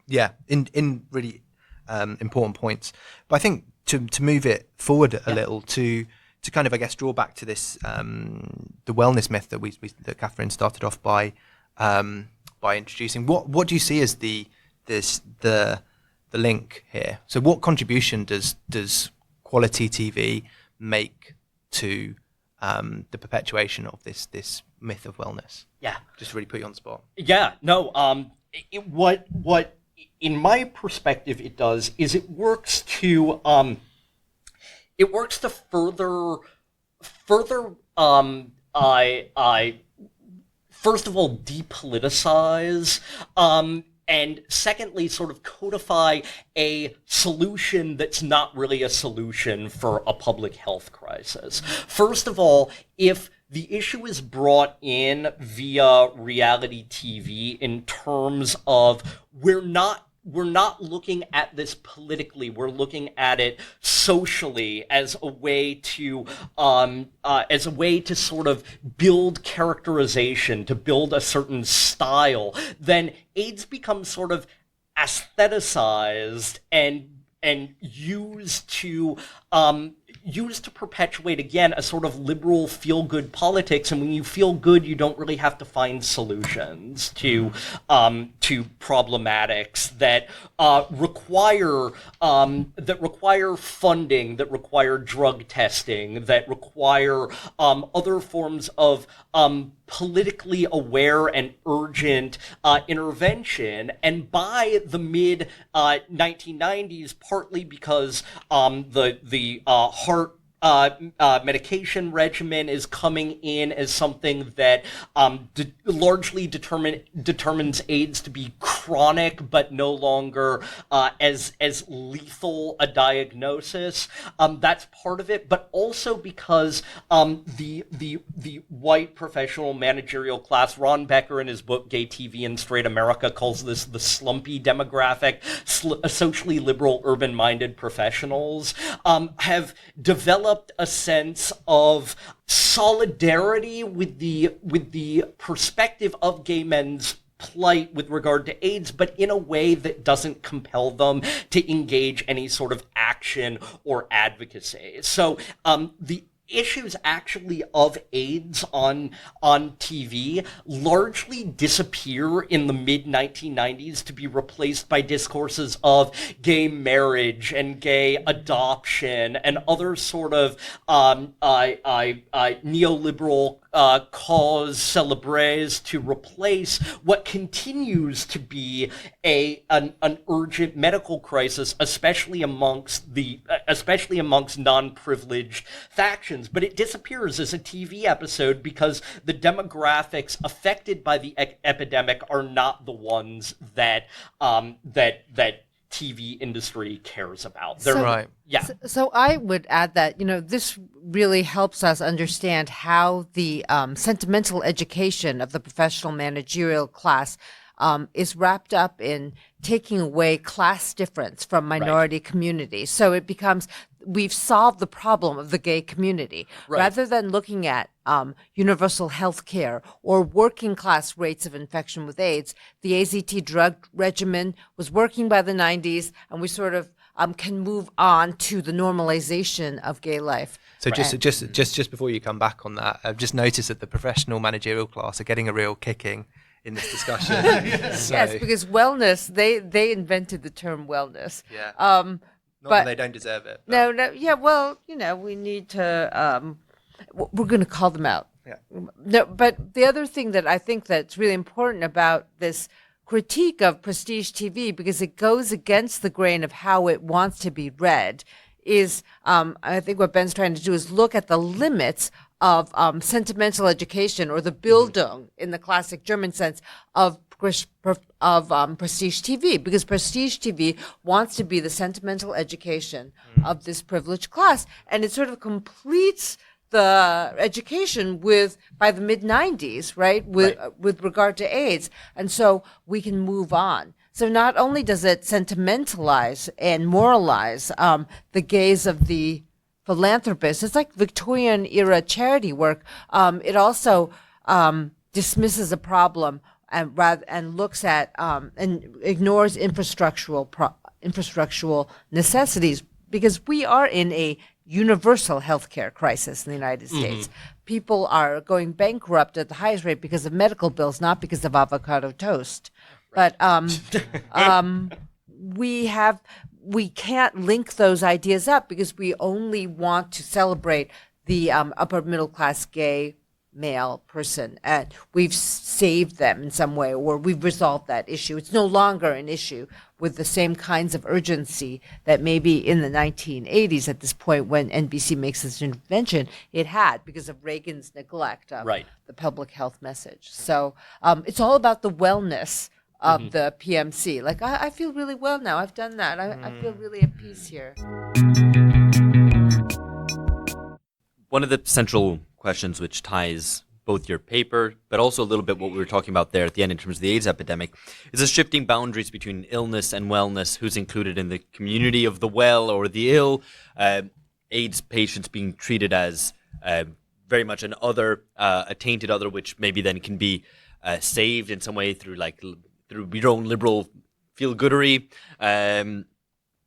in really important points. But I think to move it forward a little, to kind of, I guess, draw back to this the wellness myth that Catherine started off by introducing. What do you see as the link here? So what contribution does quality TV make to the perpetuation of this myth of wellness? Yeah, just to really put you on the spot. Yeah, no. What in my perspective it does is it works to further first of all depoliticize, and secondly sort of codify a solution that's not really a solution for a public health crisis. First of all, if the issue is brought in via reality TV in terms of we're not looking at this politically. We're looking at it socially as a way to sort of build characterization, to build a certain style. Then AIDS becomes sort of aestheticized and used to perpetuate, again, a sort of liberal feel-good politics. And when you feel good, you don't really have to find solutions to problematics that require funding, that require drug testing, that require other forms of politically aware and urgent intervention. And by the mid 1990s, partly because the heart medication regimen is coming in as something that largely determines AIDS to be chronic, but no longer as lethal a diagnosis. That's part of it, but also because the white professional managerial class, Ron Becker in his book Gay TV in Straight America calls this the slumpy demographic, socially liberal urban-minded professionals, have developed a sense of solidarity with the perspective of gay men's plight with regard to AIDS, but in a way that doesn't compel them to engage any sort of action or advocacy. So the issues actually of AIDS on TV largely disappear in the mid-1990s to be replaced by discourses of gay marriage and gay adoption and other sort of neoliberal cause célèbres to replace what continues to be an urgent medical crisis, especially amongst non-privileged factions. But it disappears as a TV episode because the demographics affected by the epidemic are not the ones that TV industry cares about. They're right. Yeah. So I would add that, this really helps us understand how the sentimental education of the professional managerial class is wrapped up in taking away class difference from minority communities. So it becomes we've solved the problem of the gay community. Right. Rather than looking at universal health care or working class rates of infection with AIDS, the AZT drug regimen was working by the 90s, and we sort of can move on to the normalization of gay life. So just before you come back on that, I've just noticed that the professional managerial class are getting a real kicking in this discussion. Yes, because wellness, they invented the term wellness. Yeah. Not that they don't deserve it. No, yeah, well, we need to, we're going to call them out. Yeah. No, but the other thing that I think that's really important about this critique of prestige TV, because it goes against the grain of how it wants to be read, is I think what Ben's trying to do is look at the limits of sentimental education, or the Bildung in the classic German sense of prestige TV, because prestige TV wants to be the sentimental education of this privileged class, and it sort of completes the education by the mid-90s, right, with regard to AIDS, and so we can move on. So not only does it sentimentalize and moralize the gaze of the philanthropist, it's like Victorian era charity work. It also dismisses a problem and looks at and ignores infrastructural necessities, because we are in a universal healthcare crisis in the United States. People are going bankrupt at the highest rate because of medical bills, not because of avocado toast. But we can't link those ideas up, because we only want to celebrate the upper middle class gay male person, and we've saved them in some way, or we've resolved that issue. It's no longer an issue with the same kinds of urgency that maybe in the 1980s, at this point when NBC makes this intervention, it had, because of Reagan's neglect of the public health message. So it's all about the wellness of the PMC. Like, I feel really well now. I've done that. I feel really at peace here. One of the central questions which ties both your paper, but also a little bit what we were talking about there at the end in terms of the AIDS epidemic, is the shifting boundaries between illness and wellness, who's included in the community of the well or the ill, AIDS patients being treated as very much an other, a tainted other, which maybe then can be saved in some way through your own liberal feel-goodery.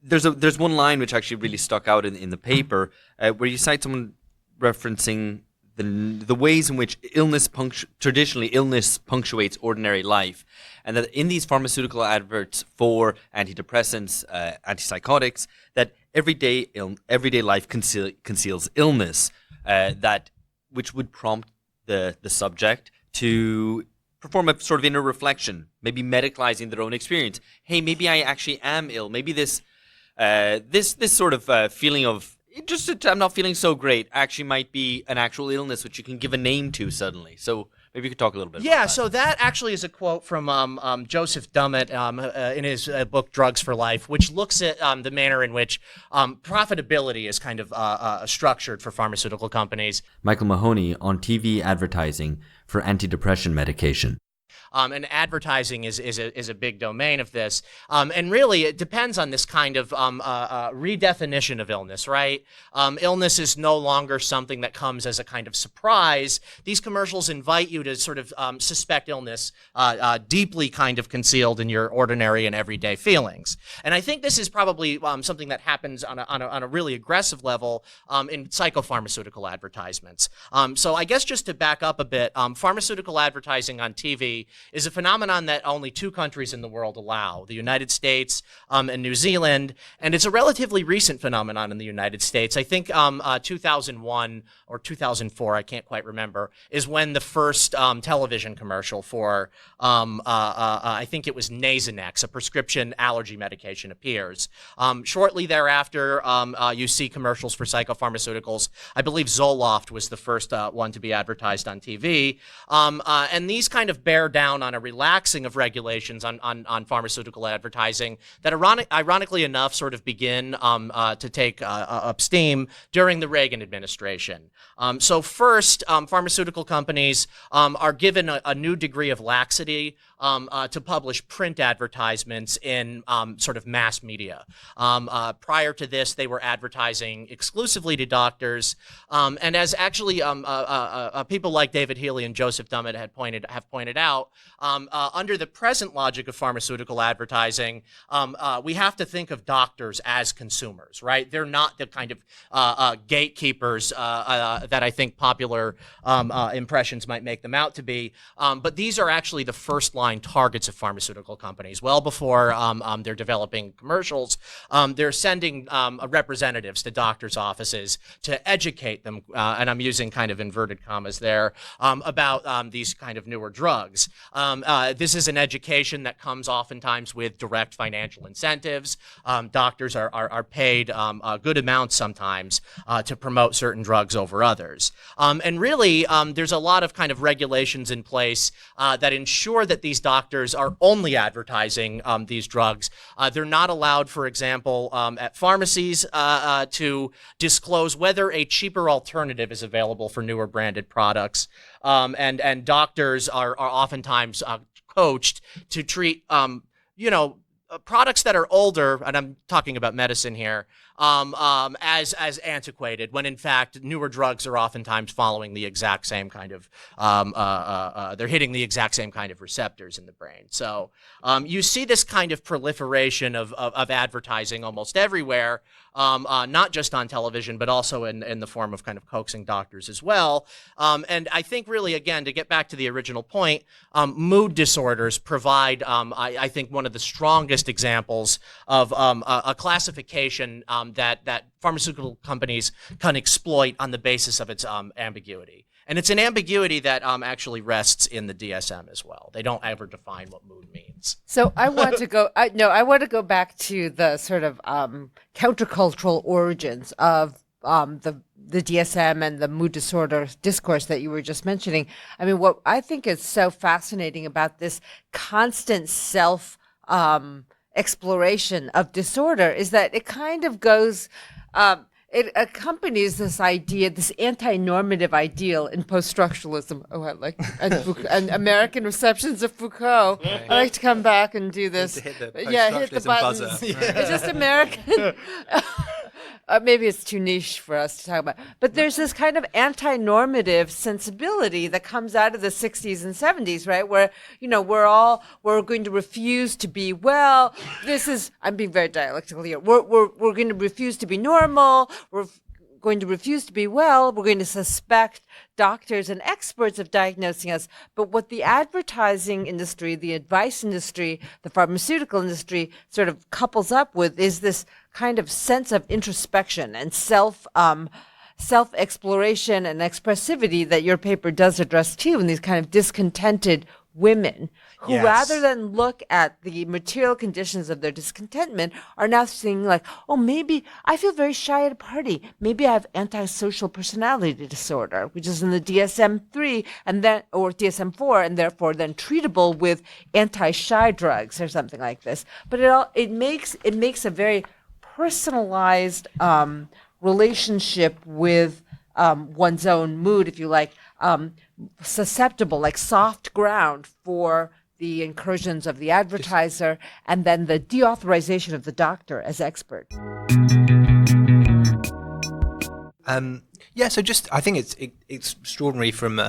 There's one line which actually really stuck out in the paper, where you cite someone referencing the ways in which traditionally illness punctuates ordinary life, and that in these pharmaceutical adverts for antidepressants, antipsychotics, that everyday life conceals illness, which would prompt the subject to perform a sort of inner reflection, maybe medicalizing their own experience. Hey, maybe I actually am ill. Maybe this sort of feeling of I'm not feeling so great actually might be an actual illness which you can give a name to suddenly. So maybe you could talk a little bit about that. So that actually is a quote from Joseph Dummett in his book Drugs for Life, which looks at the manner in which profitability is kind of structured for pharmaceutical companies. Michael Mahoney on TV advertising for antidepressant medication. And advertising is a big domain of this. And really, it depends on this kind of redefinition of illness, right? Illness is no longer something that comes as a kind of surprise. These commercials invite you to sort of suspect illness deeply kind of concealed in your ordinary and everyday feelings. And I think this is probably something that happens on a really aggressive level in psychopharmaceutical advertisements. So I guess just to back up a bit, pharmaceutical advertising on TV is a phenomenon that only two countries in the world allow, the United States and New Zealand, and it's a relatively recent phenomenon in the United States. I think 2001 or 2004, I can't quite remember, is when the first television commercial for, I think it was Nasonex, a prescription allergy medication, appears. Shortly thereafter, you see commercials for psychopharmaceuticals. I believe Zoloft was the first one to be advertised on TV, and these kind of bear down on a relaxing of regulations on pharmaceutical advertising that ironically enough sort of begin to take up steam during the Reagan administration. So first, pharmaceutical companies are given a new degree of laxity to publish print advertisements in sort of mass media. Prior to this, they were advertising exclusively to doctors, and as actually people like David Healy and Joseph Dummett have pointed out, under the present logic of pharmaceutical advertising, we have to think of doctors as consumers, right? They're not the kind of gatekeepers that I think popular impressions might make them out to be, but these are actually the first line targets of pharmaceutical companies. Well before they're developing commercials, they're sending representatives to doctors' offices to educate them, and I'm using kind of inverted commas there, about these kind of newer drugs. This is an education that comes oftentimes with direct financial incentives. Doctors are paid good amounts sometimes to promote certain drugs over others. And really, there's a lot of kind of regulations in place that ensure that these doctors are only advertising these drugs. They're not allowed, for example, at pharmacies to disclose whether a cheaper alternative is available for newer branded products. And doctors are oftentimes coached to treat, products that are older, and I'm talking about medicine here, as antiquated, when in fact newer drugs are oftentimes following the exact same kind of, they're hitting the exact same kind of receptors in the brain. So you see this kind of proliferation of advertising almost everywhere, not just on television, but also in the form of kind of coaxing doctors as well. And I think really, again, to get back to the original point, mood disorders provide, I think, one of the strongest examples of a classification that pharmaceutical companies can exploit on the basis of its ambiguity. And it's an ambiguity that actually rests in the DSM as well. They don't ever define what mood means. So I want to go. I want to go back to the sort of countercultural origins of the DSM and the mood disorder discourse that you were just mentioning. I mean, what I think is so fascinating about this constant self exploration of disorder is that it kind of goes. It accompanies this idea, this anti-normative ideal in post-structuralism. Oh, I like and American receptions of Foucault. I like to come back and do this. To hit the hit the buttons. buzzer. It's just American. Maybe it's too niche for us to talk about. But there's this kind of anti-normative sensibility that comes out of the 60s and 70s, right? Where, we're going to refuse to be, I'm being very dialectical here. We're going to refuse to be normal. We're going to refuse to be well. We're going to suspect doctors and experts of diagnosing us. But what the advertising industry, the advice industry, the pharmaceutical industry sort of couples up with is this kind of sense of introspection and self-exploration and expressivity that your paper does address too, in these kind of discontented women who, Yes. rather than look at the material conditions of their discontentment, are now seeing like, oh, maybe I feel very shy at a party. Maybe I have antisocial personality disorder, which is in the DSM-3 or DSM-4, and therefore then treatable with anti-shy drugs or something like this. But it makes a very personalized relationship with one's own mood, if you like, susceptible, like soft ground for the incursions of the advertiser, and then the deauthorization of the doctor as expert. So I think it's extraordinary from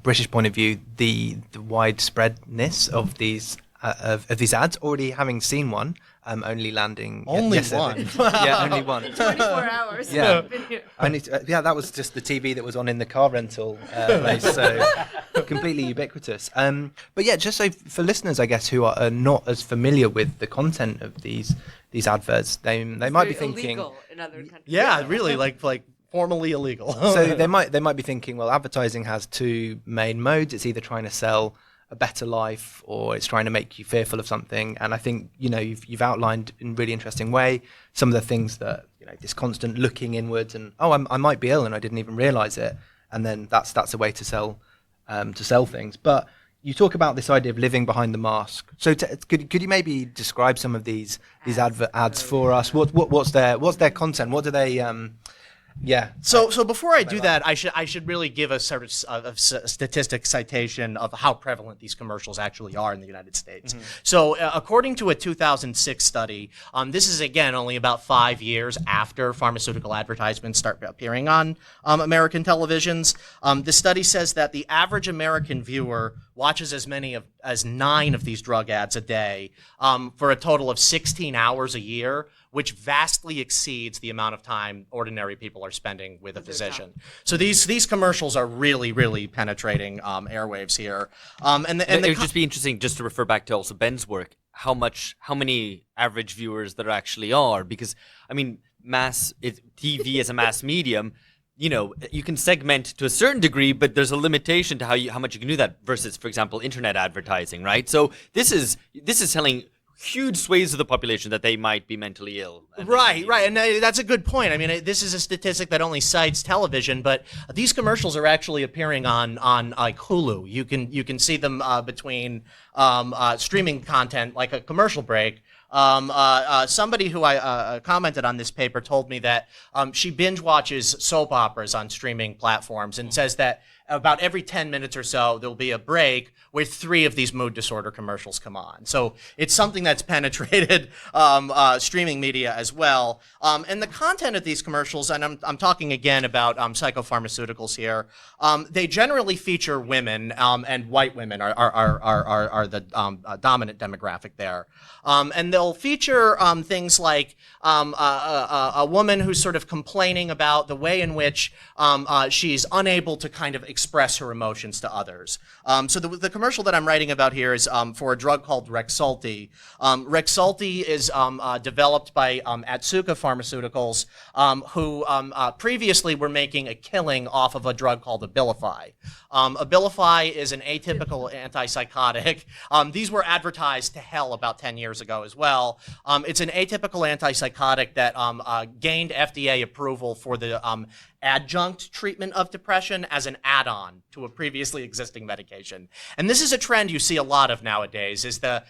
British point of view, the widespreadness of these ads. Already having seen one, only landing Only yesterday. one. Yeah, only one. 24 hours. Yeah. That was just the TV that was on in the car rental place, so completely ubiquitous. But yeah, just so for listeners, I guess, who are not as familiar with the content of these adverts, they might be thinking, illegal in other countries. Yeah, really, like formally illegal. so they might be thinking, well, advertising has two main modes. It's either trying to sell a better life, or it's trying to make you fearful of something. And I think you've outlined in a really interesting way some of the things that this constant looking inwards and I might be ill and I didn't even realize it, and then that's a way to sell things. But you talk about this idea of living behind the mask. So could you maybe describe some of these ads for us? What's their content? What do they yeah. So before I do that, I should really give a sort of statistic citation of how prevalent these commercials actually are in the United States. So according to a 2006 study, this is again only about 5 years after pharmaceutical advertisements start appearing on American televisions. The study says that the average American viewer watches as many as 9 of these drug ads a day, for a total of 16 hours a year, which vastly exceeds the amount of time ordinary people are spending with a physician. So these commercials are really, really penetrating airwaves here. And it would just be interesting just to refer back to also Ben's work, how many average viewers there actually are, because I mean, TV as a mass medium, you know, you can segment to a certain degree, but there's a limitation to how much you can do that versus, for example, internet advertising, right? So this is telling huge swathes of the population that they might be mentally ill. Right, and that's a good point. I mean, this is a statistic that only cites television, but these commercials are actually appearing on like Hulu. You can see them between streaming content, like a commercial break. Somebody who I commented on this paper told me that she binge watches soap operas on streaming platforms and says that about every 10 minutes or so, there'll be a break where 3 of these mood disorder commercials come on. So it's something that's penetrated streaming media as well. And the content of these commercials, and I'm talking again about psychopharmaceuticals here, they generally feature women, and white women are the dominant demographic there. And they'll feature things like a woman who's sort of complaining about the way in which she's unable to kind of express her emotions to others. So the commercial that I'm writing about here is for a drug called Rexulti. Rexulti is developed by Otsuka Pharmaceuticals, who previously were making a killing off of a drug called Abilify. Abilify is an atypical antipsychotic. These were advertised to hell about 10 years ago as well. It's an atypical antipsychotic that gained FDA approval for the adjunct treatment of depression as an add-on to a previously existing medication. And this is a trend you see a lot of nowadays, is the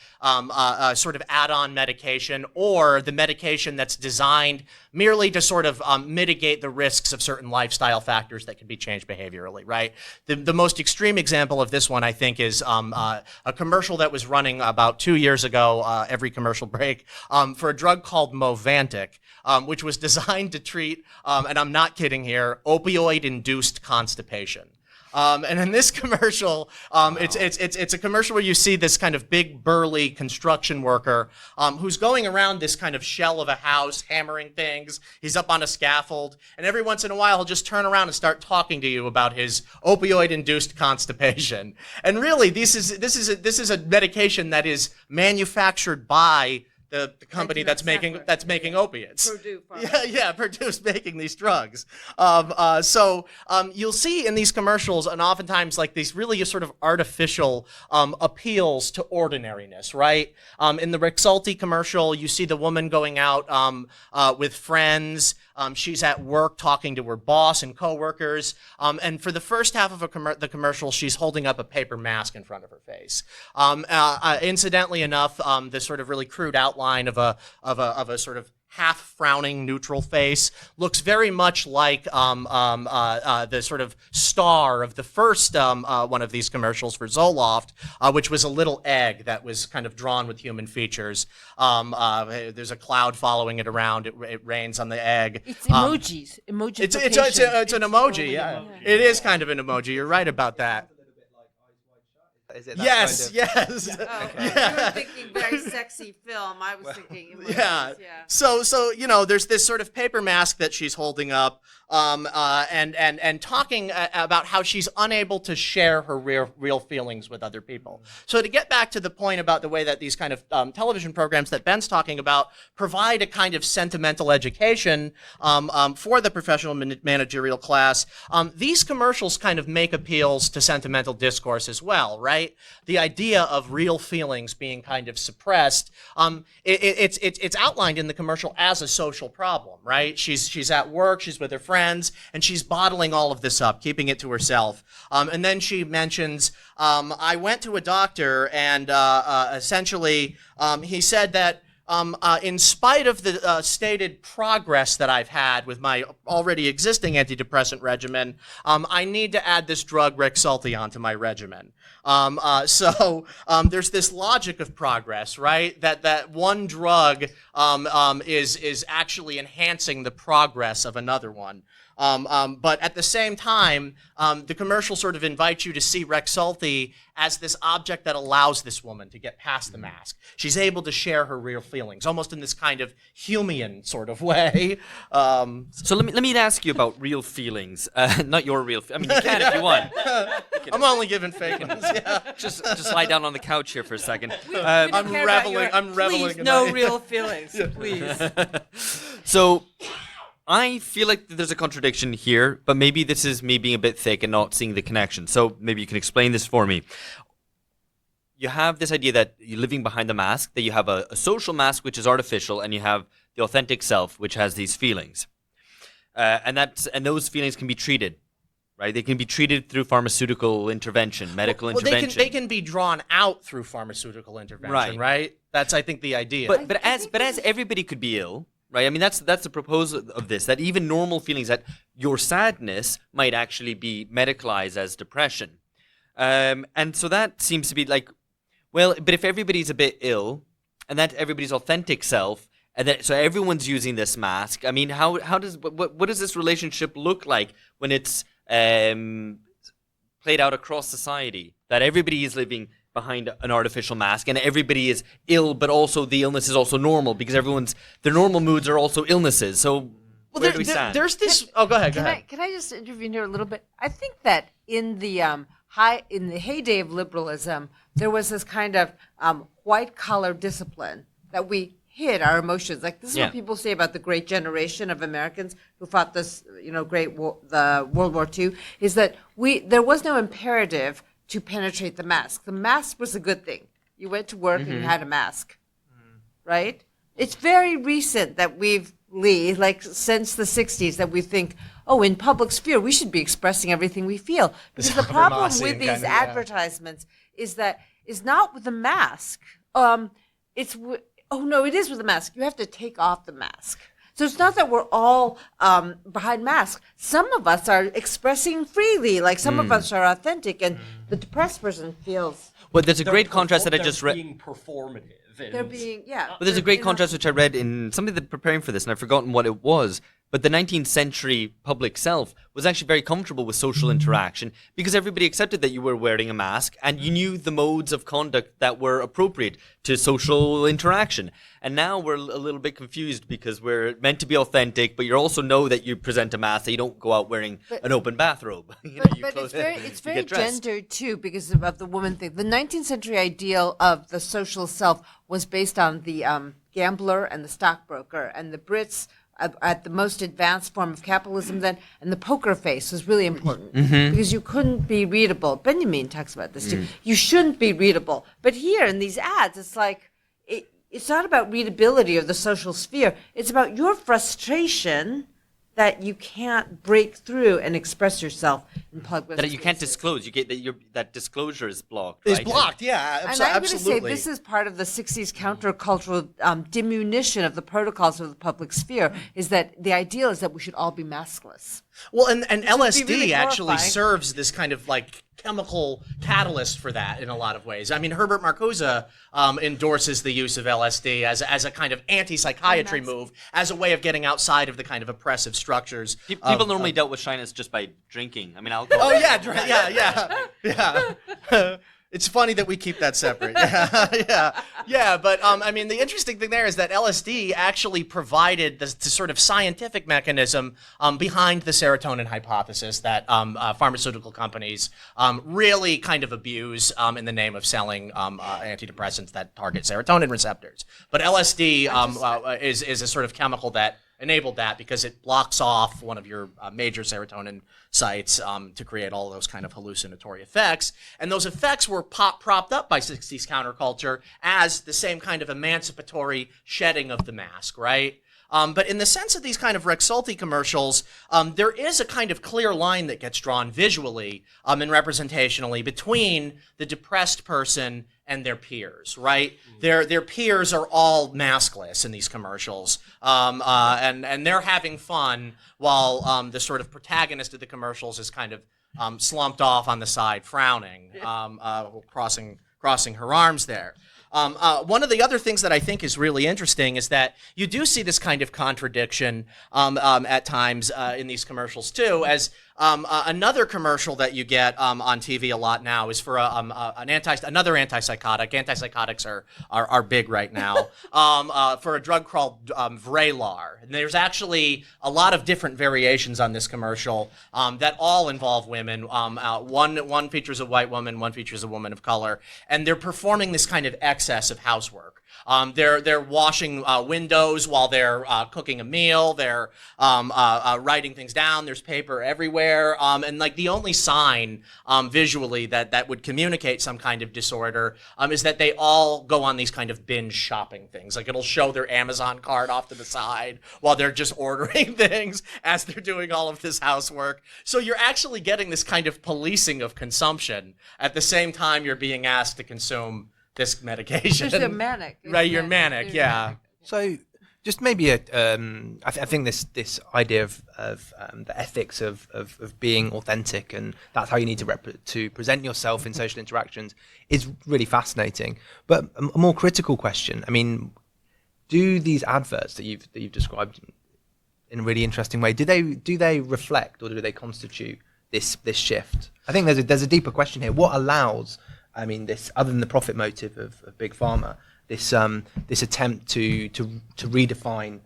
sort of add-on medication, or the medication that's designed merely to sort of mitigate the risks of certain lifestyle factors that can be changed behaviorally, right? The most extreme example of this one, I think, is a commercial that was running about 2 years ago, every commercial break, for a drug called Movantik, which was designed to treat, and I'm not kidding here, opioid-induced constipation. And in this commercial, it's a commercial where you see this kind of big, burly construction worker who's going around this kind of shell of a house, hammering things. He's up on a scaffold, and every once in a while, he'll just turn around and start talking to you about his opioid-induced constipation. And really, this is a medication that is manufactured by the company that's making opiates. Purdue's making these drugs. So you'll see in these commercials, and oftentimes like these really sort of artificial appeals to ordinariness, right? In the Rexulti commercial, you see the woman going out with friends. She's at work talking to her boss and coworkers, and for the first half of the commercial, she's holding up a paper mask in front of her face. Incidentally enough, the sort of really crude outline of a sort of half-frowning neutral face looks very much like the sort of star of the first one of these commercials for Zoloft, which was a little egg that was kind of drawn with human features. There's a cloud following it around. It rains on the egg. It's emojis. Emojification. It's an emoji. Yeah. It is kind of an emoji. You're right about that. Is it that yes. kind of... Yes. Oh, okay. You were thinking very sexy film. I was thinking emojis, yeah. So you know, there's this sort of paper mask that she's holding up, and talking about how she's unable to share her real feelings with other people. So to get back to the point about the way that these kind of television programs that Ben's talking about provide a kind of sentimental education for the professional managerial class, these commercials kind of make appeals to sentimental discourse as well, right? right? The idea of real feelings being kind of suppressed, it's outlined in the commercial as a social problem, right? She's at work, she's with her friends, and she's bottling all of this up, keeping it to herself. And then she mentions, I went to a doctor, and essentially he said that in spite of the stated progress that I've had with my already existing antidepressant regimen, I need to add this drug Rexulti onto my regimen. So there's this logic of progress, right? That one drug is actually enhancing the progress of another one. But at the same time, the commercial sort of invites you to see Rexulti as this object that allows this woman to get past the mask. She's able to share her real feelings, almost in this kind of Humean sort of way. So let me ask you about real feelings, not your real. I mean, you can if you want. I'm only giving fake ones. Yeah. Just lie down on the couch here for a second. I'm reveling. Please, in no my- real feelings, please. So I feel like there's a contradiction here, but maybe this is me being a bit thick and not seeing the connection. So maybe you can explain this for me. You have this idea that you're living behind the mask, that you have a social mask which is artificial, and you have the authentic self which has these feelings. And those feelings can be treated, right? They can be treated through pharmaceutical intervention, medical intervention. They can be drawn out through pharmaceutical intervention, right? That's, I think, the idea. But as everybody could be ill, right? I mean, that's the proposal of this, that even normal feelings, that your sadness might actually be medicalized as depression. And so that seems to be like, well, but if everybody's a bit ill, and that everybody's authentic self, and that so everyone's using this mask, I mean, how does what does this relationship look like when it's played out across society? That everybody is living behind an artificial mask, and everybody is ill, but also the illness is also normal because their normal moods are also illnesses. So where do we stand? There's this. Oh, go ahead. Can I just intervene here a little bit? I think that in the heyday of liberalism, there was this kind of white collar discipline that we hid our emotions. Like this is what people say about the great generation of Americans who fought this, the World War II, is that there was no imperative to penetrate the mask. The mask was a good thing. You went to work and you had a mask, right? It's very recent that since the 60s, that we think, in public sphere, we should be expressing everything we feel. Because the problem with these advertisements is that it's not with the mask. It is with the mask. You have to take off the mask. So it's not that we're all behind masks. Some of us are expressing freely, like some of us are authentic, and the depressed person feels. Well, there's a great contrast that I just read. Being performative. They're being, But there's a great contrast which I read in something that preparing for this, and I've forgotten what it was. But the 19th century public self was actually very comfortable with social interaction because everybody accepted that you were wearing a mask and you knew the modes of conduct that were appropriate to social interaction. And now we're a little bit confused because we're meant to be authentic, but you also know that you present a mask, that you don't go out wearing an open bathrobe. But it's very gendered too because of the woman thing. The 19th century ideal of the social self was based on the gambler and the stockbroker, and the Brits at the most advanced form of capitalism then, and the poker face was really important because you couldn't be readable. Benjamin talks about this too. You shouldn't be readable. But here in these ads, it's like, it's not about readability of the social sphere. It's about your frustration that you can't break through and express yourself in public. That you can't disclose. You get that disclosure is blocked. It's right? blocked, yeah. And I'm going to say this is part of the 60s countercultural diminution of the protocols of the public sphere, is that the ideal is that we should all be maskless. Well, and LSD really actually horrifying. serves this kind of like chemical catalyst for that in a lot of ways. I mean, Herbert Marcuse endorses the use of LSD as a kind of anti-psychiatry move, as a way of getting outside of the kind of oppressive structures. People normally dealt with shyness just by drinking. I mean, alcohol. Oh yeah. It's funny that we keep that separate. Yeah. But I mean, the interesting thing there is that LSD actually provided the sort of scientific mechanism behind the serotonin hypothesis that pharmaceutical companies really kind of abuse in the name of selling antidepressants that target serotonin receptors. But LSD is a sort of chemical that enabled that because it blocks off one of your major serotonin sites to create all those kind of hallucinatory effects. And those effects were propped up by 60s counterculture as the same kind of emancipatory shedding of the mask, right? But in the sense of these kind of Rexulti commercials, there is a kind of clear line that gets drawn visually and representationally between the depressed person and their peers, right? Their peers are all maskless in these commercials, and they're having fun while the sort of protagonist of the commercials is kind of slumped off on the side, frowning, crossing her arms there. One of the other things that I think is really interesting is that you do see this kind of contradiction at times in these commercials too, as another commercial that you get on TV a lot now is for another antipsychotic. Antipsychotics are big right now for a drug called Vraylar. And there's actually a lot of different variations on this commercial that all involve women. One features a white woman, one features a woman of color, and they're performing this kind of excess of housework. They're washing windows while they're cooking a meal. They're writing things down. There's paper everywhere. And like the only sign visually that would communicate some kind of disorder is that they all go on these kind of binge shopping things. Like it'll show their Amazon card off to the side while they're just ordering things as they're doing all of this housework. So you're actually getting this kind of policing of consumption at the same time you're being asked to consume this medication. There's a manic. Right, you're manic, yeah. So, just maybe I think this idea of the ethics of being authentic, and that's how you need to present yourself in social interactions, is really fascinating. But a more critical question: I mean, do these adverts that you've described in a really interesting way, do they reflect or do they constitute this shift? I think there's a deeper question here. What allows, I mean, this, other than the profit motive of big pharma, this attempt to redefine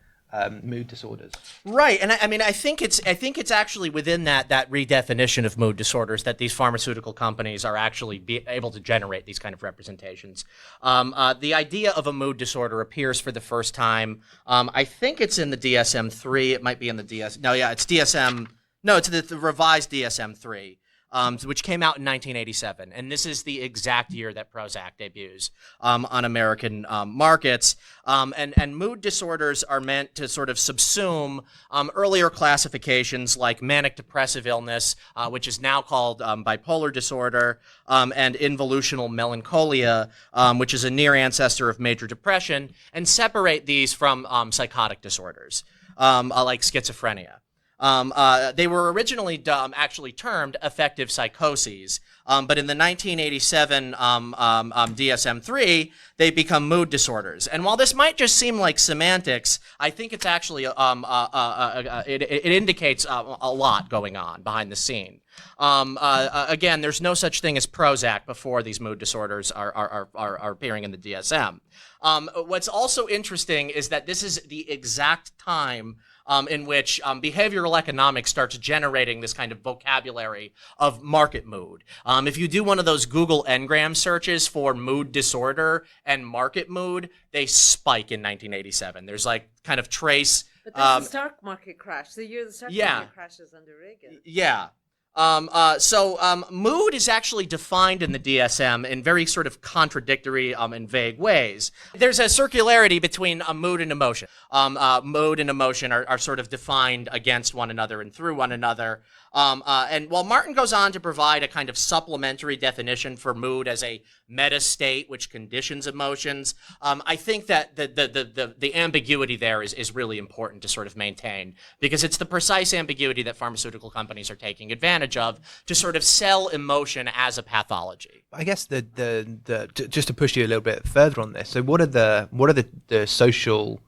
mood disorders? Right, and I mean, I think it's actually within that redefinition of mood disorders that these pharmaceutical companies are actually able to generate these kind of representations. The idea of a mood disorder appears for the first time. I think it's in the DSM-3. It might be in the it's DSM. No, it's the revised DSM-3. Which came out in 1987, and this is the exact year that Prozac debuts on American markets. And mood disorders are meant to sort of subsume earlier classifications like manic depressive illness, which is now called bipolar disorder, and involutional melancholia, which is a near ancestor of major depression, and separate these from psychotic disorders like schizophrenia. They were originally actually termed affective psychoses, but in the 1987 DSM-3, they become mood disorders. And while this might just seem like semantics, I think it's actually it indicates a lot going on behind the scene. Again, there's no such thing as Prozac before these mood disorders are appearing in the DSM. What's also interesting is that this is the exact time in which behavioral economics starts generating this kind of vocabulary of market mood. If you do one of those Google Ngram searches for mood disorder and market mood, they spike in 1987. There's like kind of trace. But that's the stock market crash. The year the stock market crashes under Reagan. Yeah. So mood is actually defined in the DSM in very sort of contradictory and vague ways. There's a circularity between mood and emotion. Mood and emotion are sort of defined against one another and through one another. And while Martin goes on to provide a kind of supplementary definition for mood as a meta state which conditions emotions, I think that the ambiguity there is really important to sort of maintain, because it's the precise ambiguity that pharmaceutical companies are taking advantage of to sort of sell emotion as a pathology. I guess just to push you a little bit further on this. So what are the social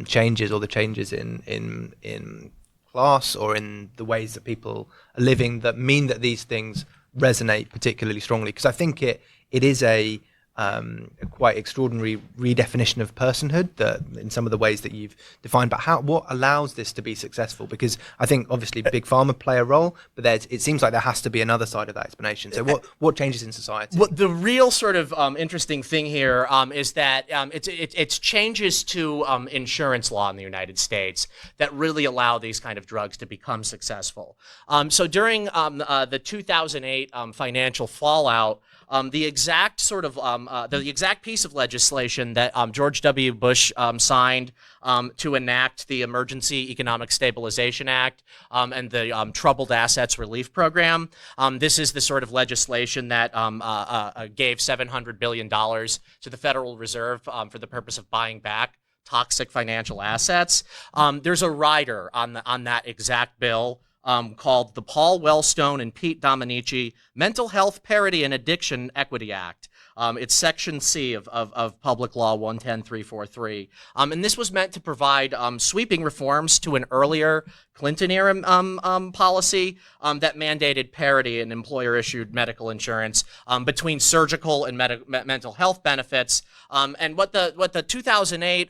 changes, or the changes in class or in the ways that people are living, that mean that these things resonate particularly strongly? Because I think it is a a quite extraordinary redefinition of personhood that in some of the ways that you've defined. But what allows this to be successful? Because I think obviously big pharma play a role, but it seems like there has to be another side of that explanation. So what changes in society? Well, the real sort of interesting thing here is that it's changes to insurance law in the United States that really allow these kind of drugs to become successful. So during the 2008 financial fallout, the exact sort of the exact piece of legislation that George W. Bush signed to enact the Emergency Economic Stabilization Act and the Troubled Assets Relief Program. This is the sort of legislation that gave $700 billion to the Federal Reserve for the purpose of buying back toxic financial assets. There's a rider on that exact bill called the Paul Wellstone and Pete Dominici Mental Health Parity and Addiction Equity Act. It's Section C of Public Law 110343. And this was meant to provide sweeping reforms to an earlier Clinton-era policy that mandated parity in employer-issued medical insurance between surgical and mental health benefits. And what the 2008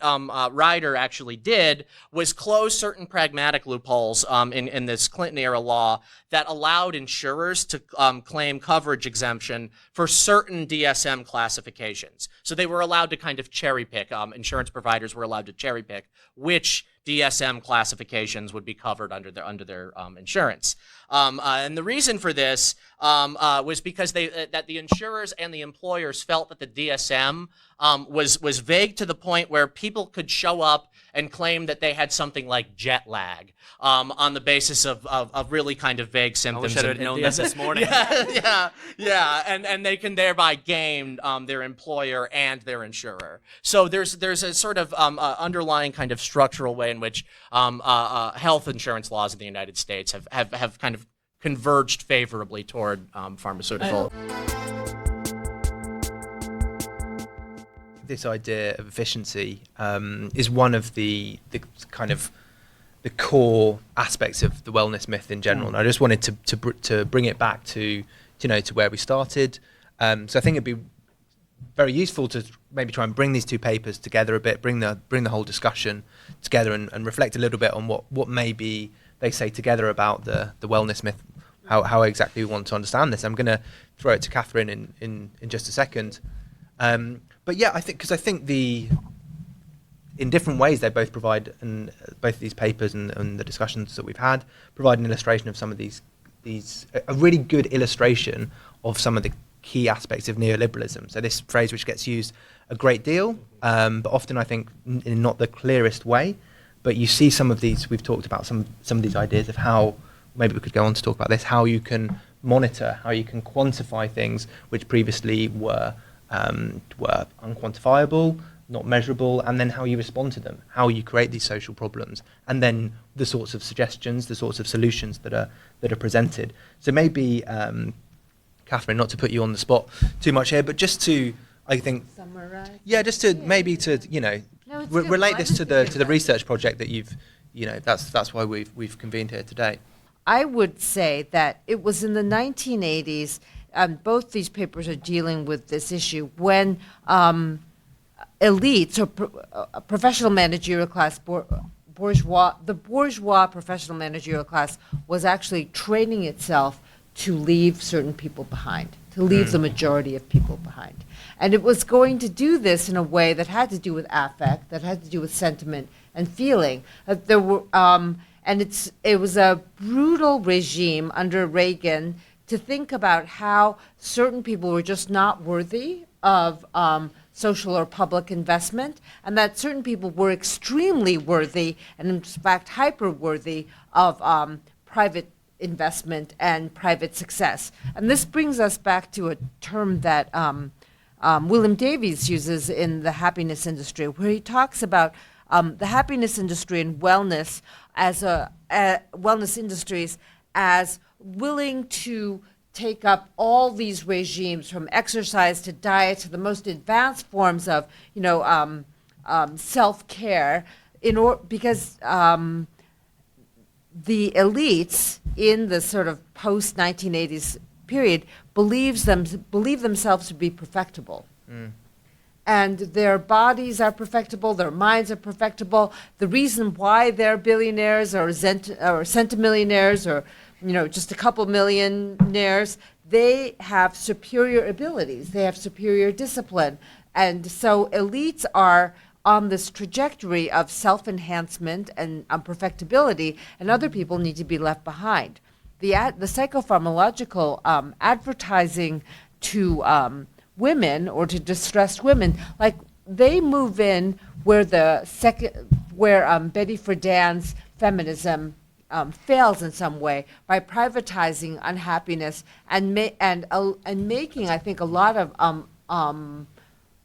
rider actually did was close certain pragmatic loopholes in this Clinton-era law that allowed insurers to claim coverage exemption for certain DSM classifications. So they were allowed to kind of cherry pick. Insurance providers were allowed to cherry pick which DSM classifications would be covered under their insurance. And the reason for this was because that the insurers and the employers felt that the DSM was vague to the point where people could show up and claim that they had something like jet lag on the basis of really kind of vague symptoms. I wish I'd known this morning. Yeah, and they can thereby game their employer and their insurer. So there's a sort of underlying kind of structural way in which health insurance laws in the United States have kind of converged favorably toward pharmaceutical. This idea of efficiency is one of the kind of the core aspects of the wellness myth in general. And I just wanted to bring it back to where we started. So I think it'd be very useful to maybe try and bring these two papers together a bit, bring the whole discussion together and reflect a little bit on what maybe they say together about the wellness myth, how exactly we want to understand this. I'm going to throw it to Catherine in just a second. But yeah, I think in different ways they both provide, and both of these papers and the discussions that we've had provide an illustration of some of these a really good illustration of some of the key aspects of neoliberalism. So this phrase which gets used a great deal, but often I think in not the clearest way. But you see some of these, we've talked about some of these ideas of how, maybe we could go on to talk about this, how you can monitor, how you can quantify things which previously were unquantifiable, not measurable, and then how you respond to them, how you create these social problems, and then the sorts of suggestions, the sorts of solutions that are presented. So maybe, Catherine, not to put you on the spot too much here, but just to, I think, summarize. Yeah, just to maybe to relate this to the research project that you've, that's why we've convened here today. I would say that it was in the 1980s. Both these papers are dealing with this issue when elites or professional managerial class, the bourgeois professional managerial class was actually training itself to leave certain people behind, to leave the majority of people behind. And it was going to do this in a way that had to do with affect, that had to do with sentiment and feeling. There were, it was a brutal regime under Reagan to think about how certain people were just not worthy of social or public investment, and that certain people were extremely worthy, and in fact hyper-worthy of private investment and private success. And this brings us back to a term that William Davies uses in the happiness industry, where he talks about the happiness industry and wellness as wellness industries as willing to take up all these regimes, from exercise to diet to the most advanced forms of, self-care, because the elites in the sort of post-1980s period believe themselves to be perfectible. And their bodies are perfectible, their minds are perfectible. The reason why they're billionaires or centimillionaires or, just a couple millionaires, they have superior abilities, they have superior discipline. And so elites are on this trajectory of self-enhancement and perfectibility, and other people need to be left behind. The psychopharmacological advertising to women or to distressed women, like they move in where Betty Friedan's feminism fails in some way by privatizing unhappiness and making, I think, a lot of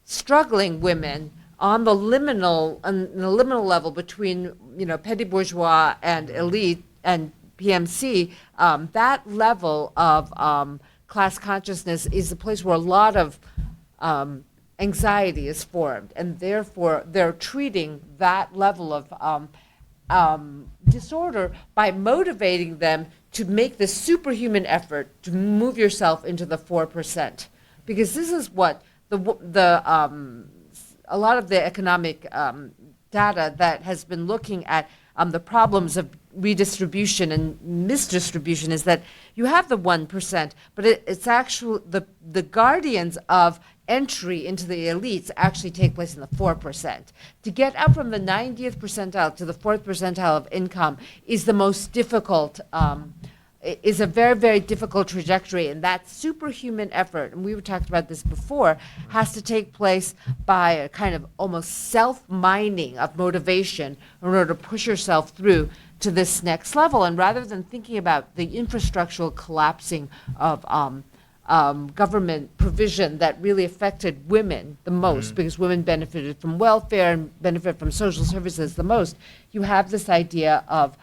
struggling women on the liminal level between petty bourgeois and elite and PMC. That level of class consciousness is a place where a lot of anxiety is formed, and therefore they're treating that level of disorder by motivating them to make this superhuman effort to move yourself into the 4%, because this is what a lot of the economic data that has been looking at the problems of redistribution and misdistribution is that you have the 1%, but it's actually the guardians of entry into the elites actually take place in the 4%. To get up from the 90th percentile to the 4th percentile of income is the most difficult, is a very, very difficult trajectory, and that superhuman effort, and we were talking about this before, has to take place by a kind of almost self-mining of motivation in order to push yourself through to this next level. And rather than thinking about the infrastructural collapsing of government provision that really affected women the most, because women benefited from welfare and benefited from social services the most, you have this idea of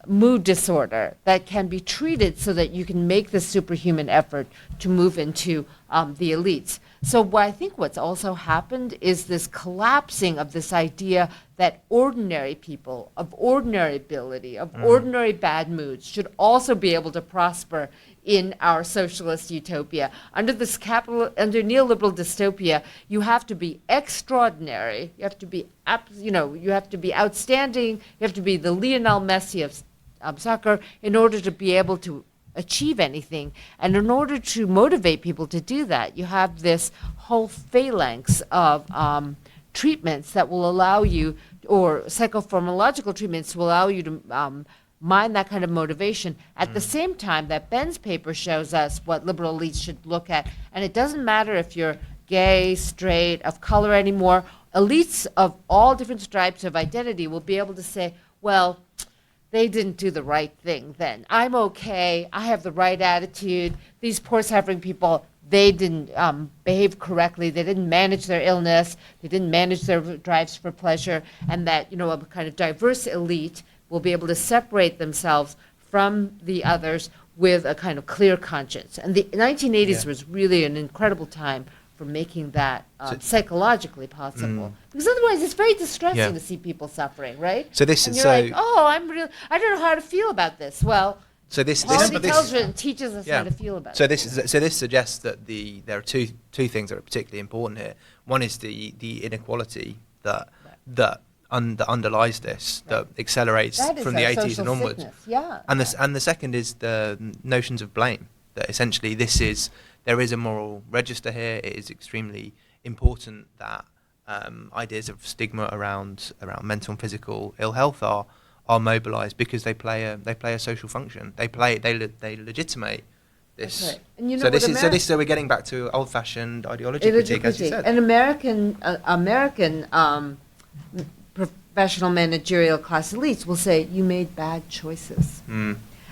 mood disorder that can be treated so that you can make this superhuman effort to move into the elites. So I think what's also happened is this collapsing of this idea that ordinary people of ordinary ability, of ordinary bad moods, should also be able to prosper in our socialist utopia. Under neoliberal dystopia, you have to be extraordinary. You have to be, you have to be outstanding. You have to be the Lionel Messi of soccer in order to be able to achieve anything. And in order to motivate people to do that, you have this whole phalanx of treatments that will allow you, or psychopharmacological treatments will allow you to mine that kind of motivation. At the same time that Ben's paper shows us what liberal elites should look at, and it doesn't matter if you're gay, straight, of color anymore, elites of all different stripes of identity will be able to say, well, they didn't do the right thing then. I'm okay. I have the right attitude. These poor suffering people, they didn't behave correctly. They didn't manage their illness. They didn't manage their drives for pleasure. And that, a kind of diverse elite will be able to separate themselves from the others with a kind of clear conscience. And the 1980s was really an incredible time for making that psychologically possible, because otherwise it's very distressing to see people suffering, right? So this and is you're like, I don't know how to feel about this. Well, quality television teaches us how to feel about it. So this suggests that there are two things that are particularly important here. One is the inequality that underlies this, that accelerates from the 80s and onwards. And the second is the notions of blame. That essentially there is a moral register here. It is extremely important that ideas of stigma around mental and physical ill health are mobilised, because they play a social function. They legitimate this. That's right. And so we're getting back to old-fashioned ideology critique, as you said. And American professional managerial class elites will say you made bad choices.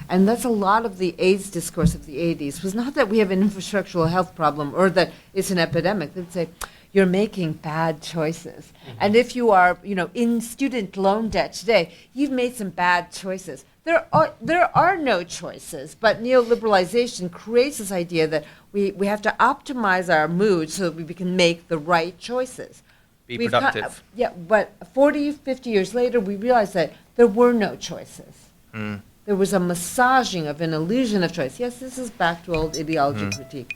And that's a lot of the AIDS discourse of the 80s. It was not that we have an infrastructural health problem or that it's an epidemic. They'd say, you're making bad choices. And if you are, in student loan debt today, you've made some bad choices. There are no choices, but neoliberalization creates this idea that we have to optimize our mood so that we can make the right choices. Be productive. But 40, 50 years later, we realize that there were no choices. There was a massaging of an illusion of choice. Yes, this is back to old ideology critique.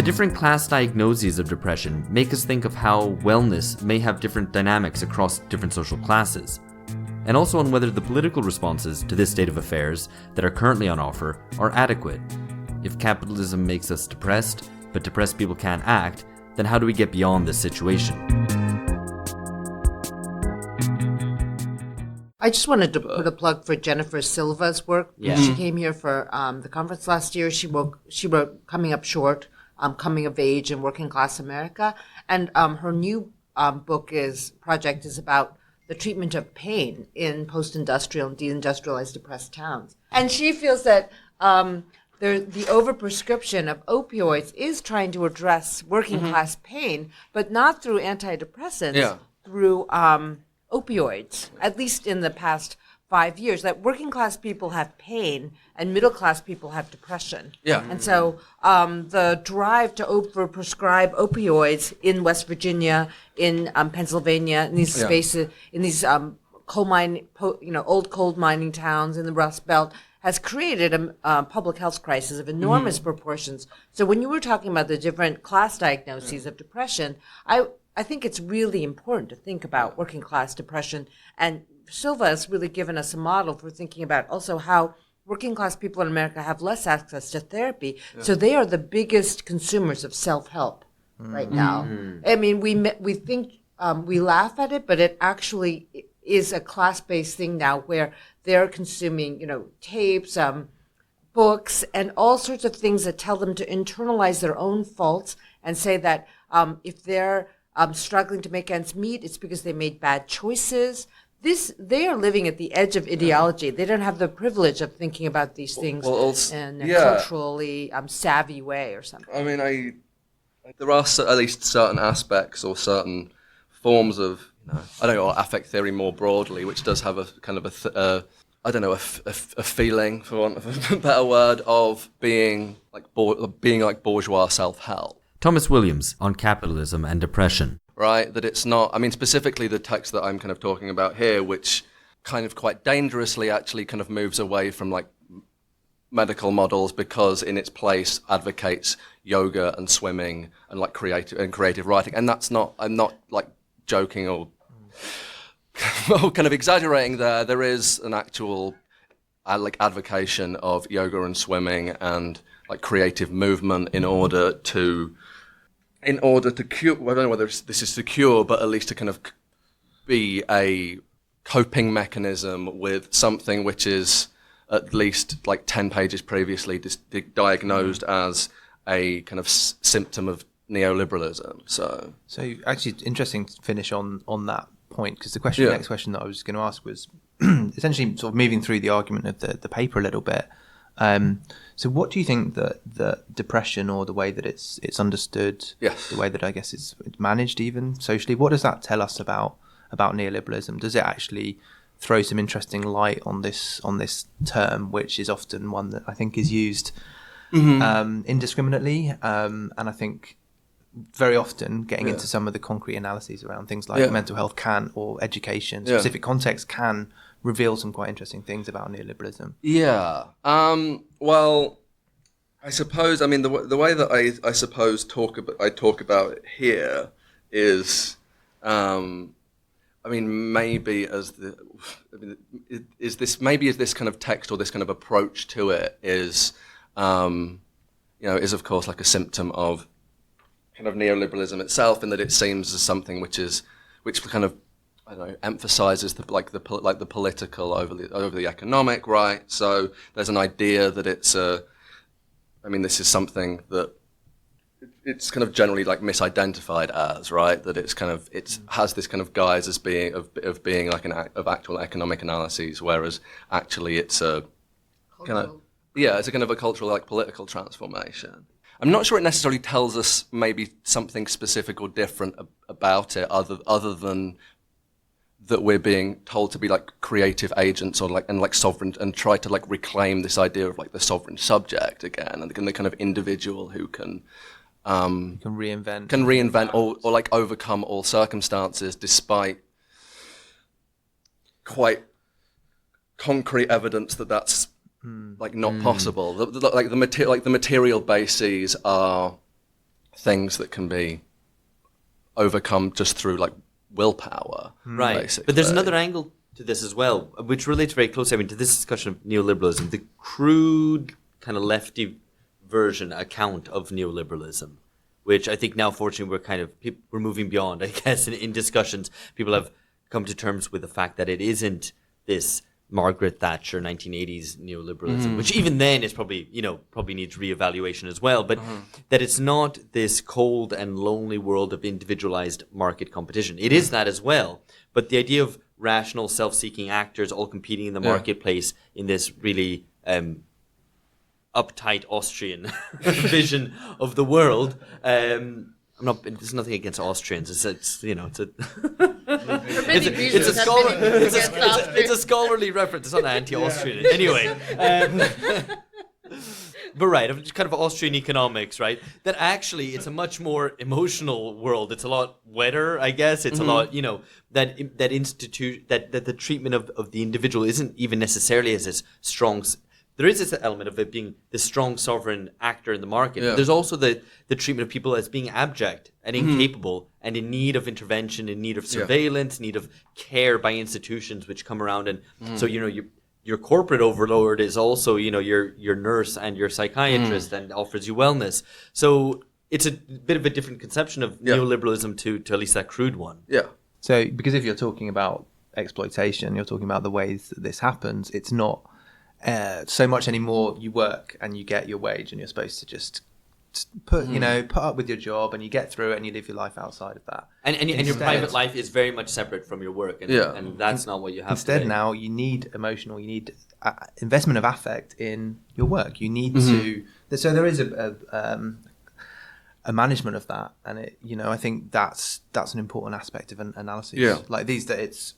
The different class diagnoses of depression make us think of how wellness may have different dynamics across different social classes, and also on whether the political responses to this state of affairs that are currently on offer are adequate. If capitalism makes us depressed, but depressed people can't act, then how do we get beyond this situation? I just wanted to put a plug for Jennifer Silva's work. Yeah. She came here for the conference last year. She wrote Coming Up Short, Coming of Age in Working Class America. And her new project is about the treatment of pain in post-industrial and deindustrialized depressed towns. And she feels that the overprescription of opioids is trying to address working class pain, but not through antidepressants, through opioids, at least in the past 5 years, that working class people have pain and middle class people have depression. Yeah. And so the drive to overprescribe opioids in West Virginia, in Pennsylvania, in these spaces, in these old coal mining towns in the Rust Belt, has created a public health crisis of enormous proportions. So when you were talking about the different class diagnoses of depression, I think it's really important to think about working class depression. And Silva has really given us a model for thinking about also how working class people in America have less access to therapy. So they are the biggest consumers of self-help right now. I mean, we think, we laugh at it, but it actually is a class-based thing now where they're consuming, tapes, books, and all sorts of things that tell them to internalize their own faults and say that if they're struggling to make ends meet, it's because they made bad choices. They are living at the edge of ideology. They don't have the privilege of thinking about these things in a culturally savvy way or something. I mean, there are at least certain aspects or certain forms of, I don't know, affect theory more broadly, which does have a kind of a feeling, for want of a better word, of being like bourgeois self-help. Thomas Williams on capitalism and depression. Right, that it's not, I mean, specifically the text that I'm kind of talking about here, which kind of quite dangerously actually kind of moves away from like medical models because in its place advocates yoga and swimming and like creative writing. And that's not, I'm not like joking or kind of exaggerating there. There is an actual like advocation of yoga and swimming and like creative movement in order to cure, I don't know whether this is to cure, but at least to kind of be a coping mechanism with something which is at least like 10 pages previously diagnosed as a kind of symptom of neoliberalism. So actually, it's interesting to finish on that point, because the next question that I was going to ask was essentially sort of moving through the argument of the paper a little bit. So what do you think that depression, or the way that it's understood, the way that I guess it's managed even socially, what does that tell us about neoliberalism? Does it actually throw some interesting light on this term, which is often one that I think is used indiscriminately, and I think very often getting into some of the concrete analyses around things like mental health or education, specific context can reveal some quite interesting things about neoliberalism. Yeah. Well, I suppose, I mean, the way that I suppose talk about it here is, I mean, maybe as is this kind of text or this kind of approach to it is of course like a symptom of kind of neoliberalism itself, in that it seems as something which kind of, I don't know, emphasizes the political over the economic, right? So there's an idea that this is something that it's kind of generally like misidentified as, right? That it has this kind of guise as being of being like of actual economic analyses, whereas actually it's a it's a kind of a cultural like political transformation. I'm not sure it necessarily tells us maybe something specific or different about it, other than that we're being told to be like creative agents or like sovereign, and try to like reclaim this idea of like the sovereign subject again, and the kind of individual who can reinvent or like overcome all circumstances despite quite concrete evidence that that's like not possible. The material bases are things that can be overcome just through like willpower, Right. basically. But there's another angle to this as well, which relates very closely, I mean, to this discussion of neoliberalism, the crude kind of lefty version account of neoliberalism, which I think now, fortunately, we're moving beyond, I guess, in discussions. People have come to terms with the fact that it isn't this Margaret Thatcher 1980s neoliberalism, which even then is probably needs reevaluation as well, but that it's not this cold and lonely world of individualized market competition. It is that as well, but the idea of rational, self-seeking actors all competing in the marketplace in this really uptight Austrian vision of the world. There's nothing against Austrians. It's a scholarly reference. It's not anti-Austrian. Anyway. But right, just kind of Austrian economics, right? That actually it's a much more emotional world. It's a lot wetter, I guess. It's a lot, that the treatment of the individual isn't even necessarily as this strong. There is this element of it being the strong sovereign actor in the market. But there's also the treatment of people as being abject and incapable and in need of intervention, in need of surveillance, need of care by institutions which come around. And so, your corporate overlord is also, your nurse and your psychiatrist and offers you wellness. So it's a bit of a different conception of neoliberalism to at least that crude one. Yeah. So, because if you're talking about exploitation, you're talking about the ways that this happens, it's not so much anymore you work and you get your wage and you're supposed to just put up with your job and you get through it and you live your life outside of that. And your private life is very much separate from your work, and that's not what you have. Instead, now you need investment of affect in your work. You need to. So there is a management of that, and I think that's an important aspect of an analysis. Yeah. Like these, that it's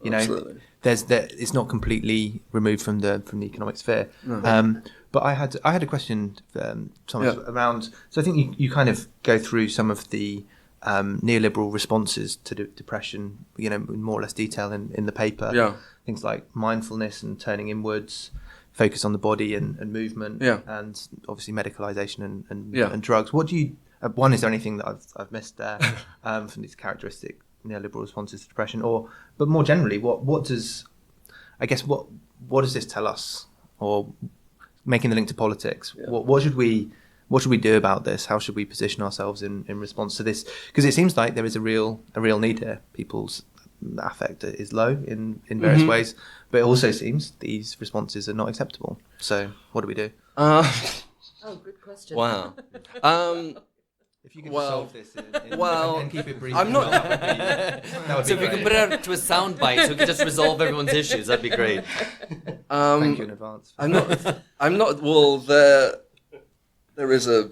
Absolutely. It's not completely removed from the economic sphere. But I had a question, Thomas, around. So I think you kind of go through some of the neoliberal responses to depression, in more or less detail in the paper. Yeah. Things like mindfulness and turning inwards, focus on the body and movement, and obviously medicalization and drugs. What do you? One, is there anything that I've missed there from these characteristic neoliberal responses to depression, but more generally, what does this tell us, or making the link to politics? What should we do about this? How should we position ourselves in response to this? Because it seems like there is a real need here. People's affect is low in various ways, but it also seems these responses are not acceptable. So what do we do? Good question. Wow. If you could solve this and keep it brief. I'm not. That would be So if we can put it out to a soundbite, so we can just resolve everyone's issues, that'd be great. Thank you in advance. I'm not. Well, there is a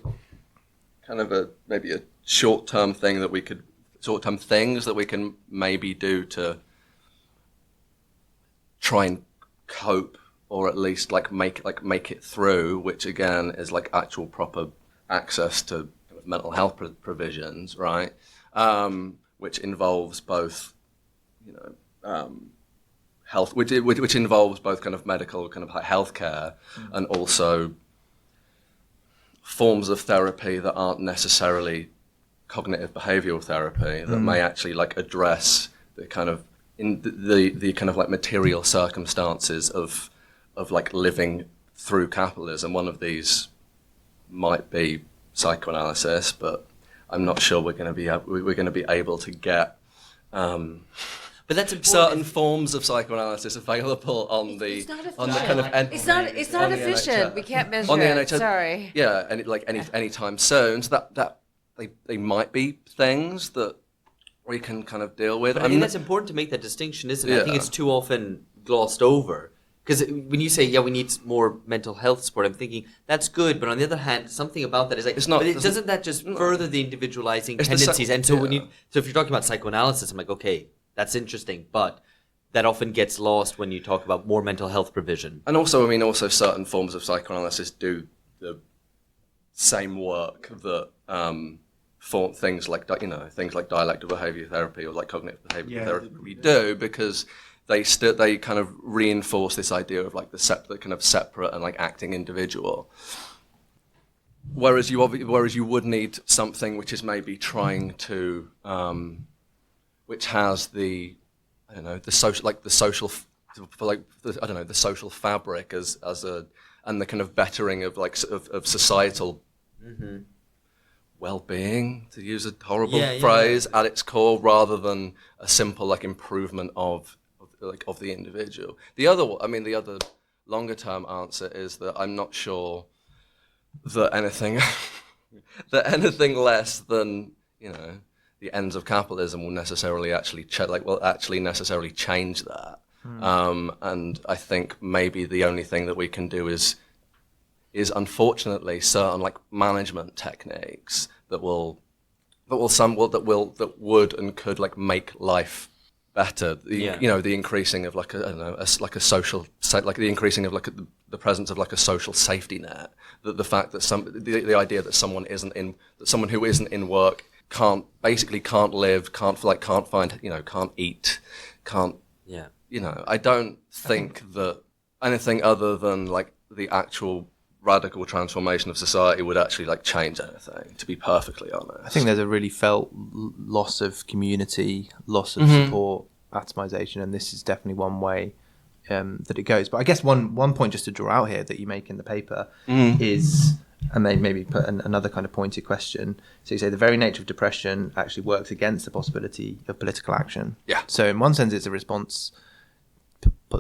kind of maybe a short-term things that we can maybe do to try and cope, or at least make it through. Which again is like actual proper access to mental health provisions, right? Which involves both, health, which involves both kind of medical, kind of like healthcare, and also forms of therapy that aren't necessarily cognitive behavioral therapy that may actually like address the kind of the kind of like material circumstances of like living through capitalism. One of these might be psychoanalysis, but I'm not sure we're going to be able to get but that's important. Certain forms of psychoanalysis available on the kind of It's not efficient. We can't measure on the it. NHS. Sorry. Yeah, and anytime soon. So that they might be things that we can kind of deal with. But I think that's important to make that distinction, isn't it? I think it's too often glossed over. Because when you say, we need more mental health support, I'm thinking, that's good, but on the other hand, something about that is like, doesn't that just further the individualizing tendencies? And so if you're talking about psychoanalysis, I'm like, okay, that's interesting, but that often gets lost when you talk about more mental health provision. And also certain forms of psychoanalysis do the same work that for things like dialectical behavior therapy or like cognitive behavioral therapy do, because they kind of reinforce this idea of like the kind of separate and like acting individual. whereas you would need something which is maybe trying to, which has the social fabric and the kind of bettering of of societal well-being, to use a horrible phrase, at its core, rather than a simple improvement of the individual. The other longer term answer is that I'm not sure that anything less than the ends of capitalism will necessarily necessarily change that. And I think maybe the only thing that we can do is unfortunately certain management techniques that would and could make life better. The increasing of a social, the increasing of the presence of a social safety net. The fact that the idea that someone who isn't in work can't live, can't find, can't eat, can't. Yeah. I don't think that anything other than the actual radical transformation of society would actually change anything, to be perfectly honest. I think there's a really felt loss of community, loss of support, atomization, and this is definitely one way that it goes. But I guess one point just to draw out here that you make in the paper is, and they maybe put another kind of pointed question. So you say the very nature of depression actually works against the possibility of political action. Yeah. So in one sense, it's a response,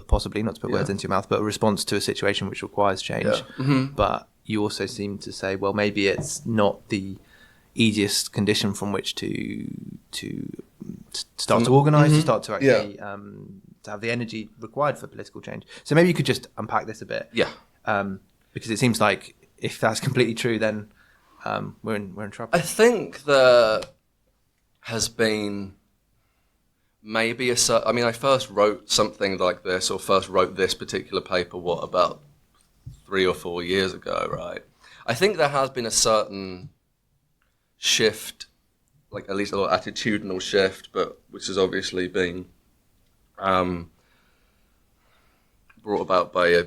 possibly, not to put words into your mouth, but a response to a situation which requires change. Yeah. But you also seem to say, well, maybe it's not the easiest condition from which to start to organise, to start to actually to have the energy required for political change. So maybe you could just unpack this a bit. Yeah. Because it seems like if that's completely true, then we're in trouble. I think there has been maybe I first wrote something like this, or first wrote this particular paper, about 3 or 4 years ago, right? I think there has been a certain shift, at least a little attitudinal shift, but which has obviously been brought about by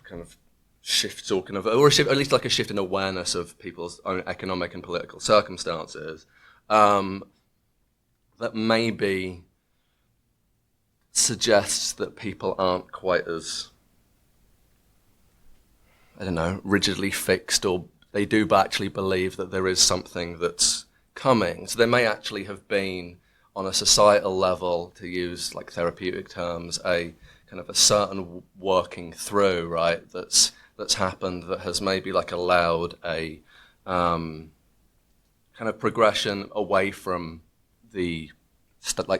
kind of shifts, or a shift, at least a shift in awareness of people's own economic and political circumstances, that maybe suggests that people aren't quite as, rigidly fixed, or they do actually believe that there is something that's coming. So there may actually have been, on a societal level, to use therapeutic terms, a kind of a certain working through, right, that's happened, that has maybe allowed a kind of progression away from the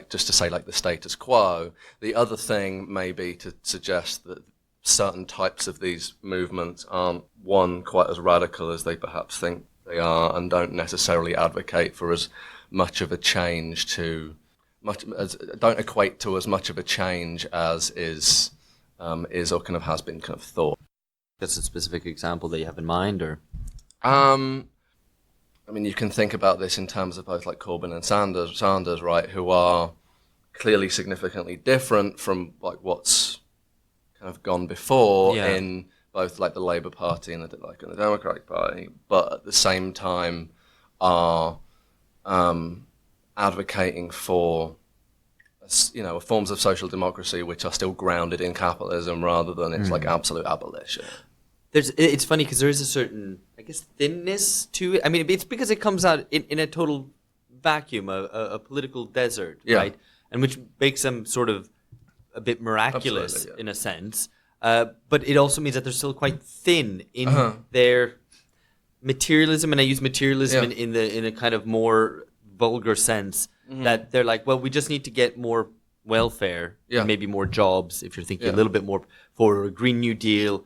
just to say the status quo. The other thing may be to suggest that certain types of these movements aren't, one, quite as radical as they perhaps think they are, and don't necessarily advocate for as much of a change don't equate to as much of a change as is or kind of has been kind of thought. That's a specific example that you have in mind, or? You can think about this in terms of both Corbyn and Sanders, right, who are clearly significantly different from what's kind of gone before in both the Labour Party and the Democratic Party, but at the same time are advocating for forms of social democracy which are still grounded in capitalism rather than its absolute abolition. It's funny because there is a certain, I guess, thinness to it. It's because it comes out in a total vacuum, a political desert, right? And which makes them sort of a bit miraculous in a sense. But it also means that they're still quite thin in their materialism, and I use materialism in a kind of more vulgar sense, that they're well, we just need to get more welfare, and maybe more jobs, if you're thinking a little bit more for a Green New Deal.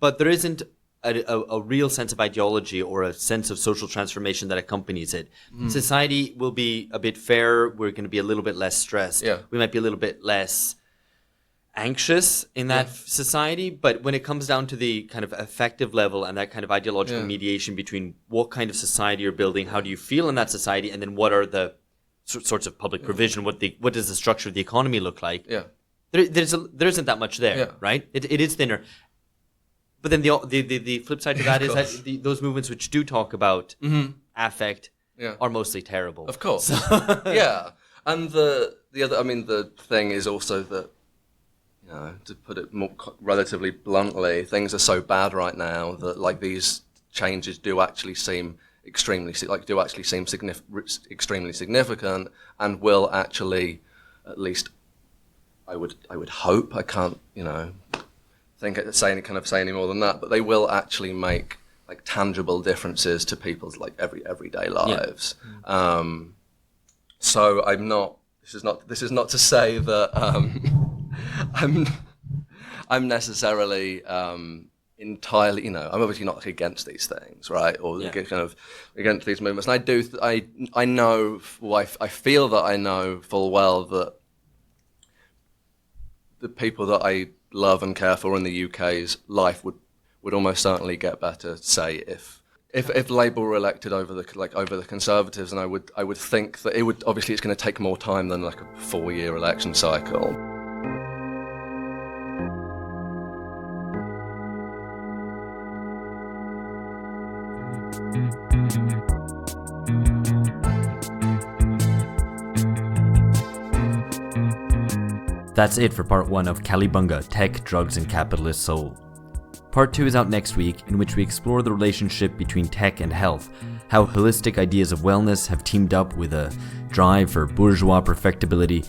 But there isn't a real sense of ideology or a sense of social transformation that accompanies it. Society will be a bit fairer. We're going to be a little bit less stressed. We might be a little bit less anxious in that society. But when it comes down to the kind of affective level and that kind of ideological mediation between what kind of society you're building, how do you feel in that society, and then what are the sorts of public provision, what does the structure of the economy look like? There isn't that much there, right? It is thinner. But then the flip side to that is that those movements which do talk about affect are mostly terrible. Of course. Yeah. And the other, I mean, the thing is also that, you know, to put it more relatively bluntly, things are so bad right now that like these changes do actually seem extremely significant, and will actually, at least I would hope, I can't, you know, say any more than that, but they will actually make like tangible differences to people's like everyday lives. Yeah. So I'm not. This is not to say that I'm necessarily entirely. You know, I'm obviously not against these things, right? Or kind of against these movements. And I know. Well, I feel that I know full well that the people that I love and care for in the UK's life would almost certainly get better, say, if Labour were elected over the Conservatives, and I would think that it's going to take more time than like a 4-year election cycle. That's it for part 1 of CaliBunga, Tech, Drugs and Capitalist Soul. Part 2 is out next week, in which we explore the relationship between tech and health, how holistic ideas of wellness have teamed up with a drive for bourgeois perfectibility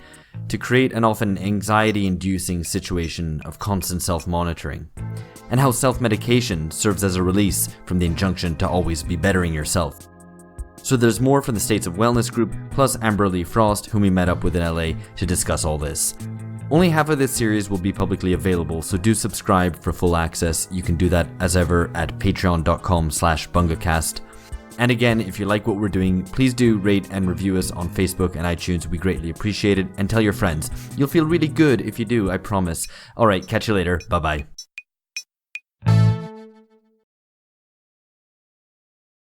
to create an often anxiety-inducing situation of constant self-monitoring, and how self-medication serves as a release from the injunction to always be bettering yourself. So there's more from the States of Wellness group, plus Amber Lee Frost, whom we met up with in LA to discuss all this. Only half of this series will be publicly available, so do subscribe for full access. You can do that as ever at patreon.com/bungacast. And again, if you like what we're doing, please do rate and review us on Facebook and iTunes. We greatly appreciate it. And tell your friends. You'll feel really good if you do, I promise. Alright, catch you later. Bye bye.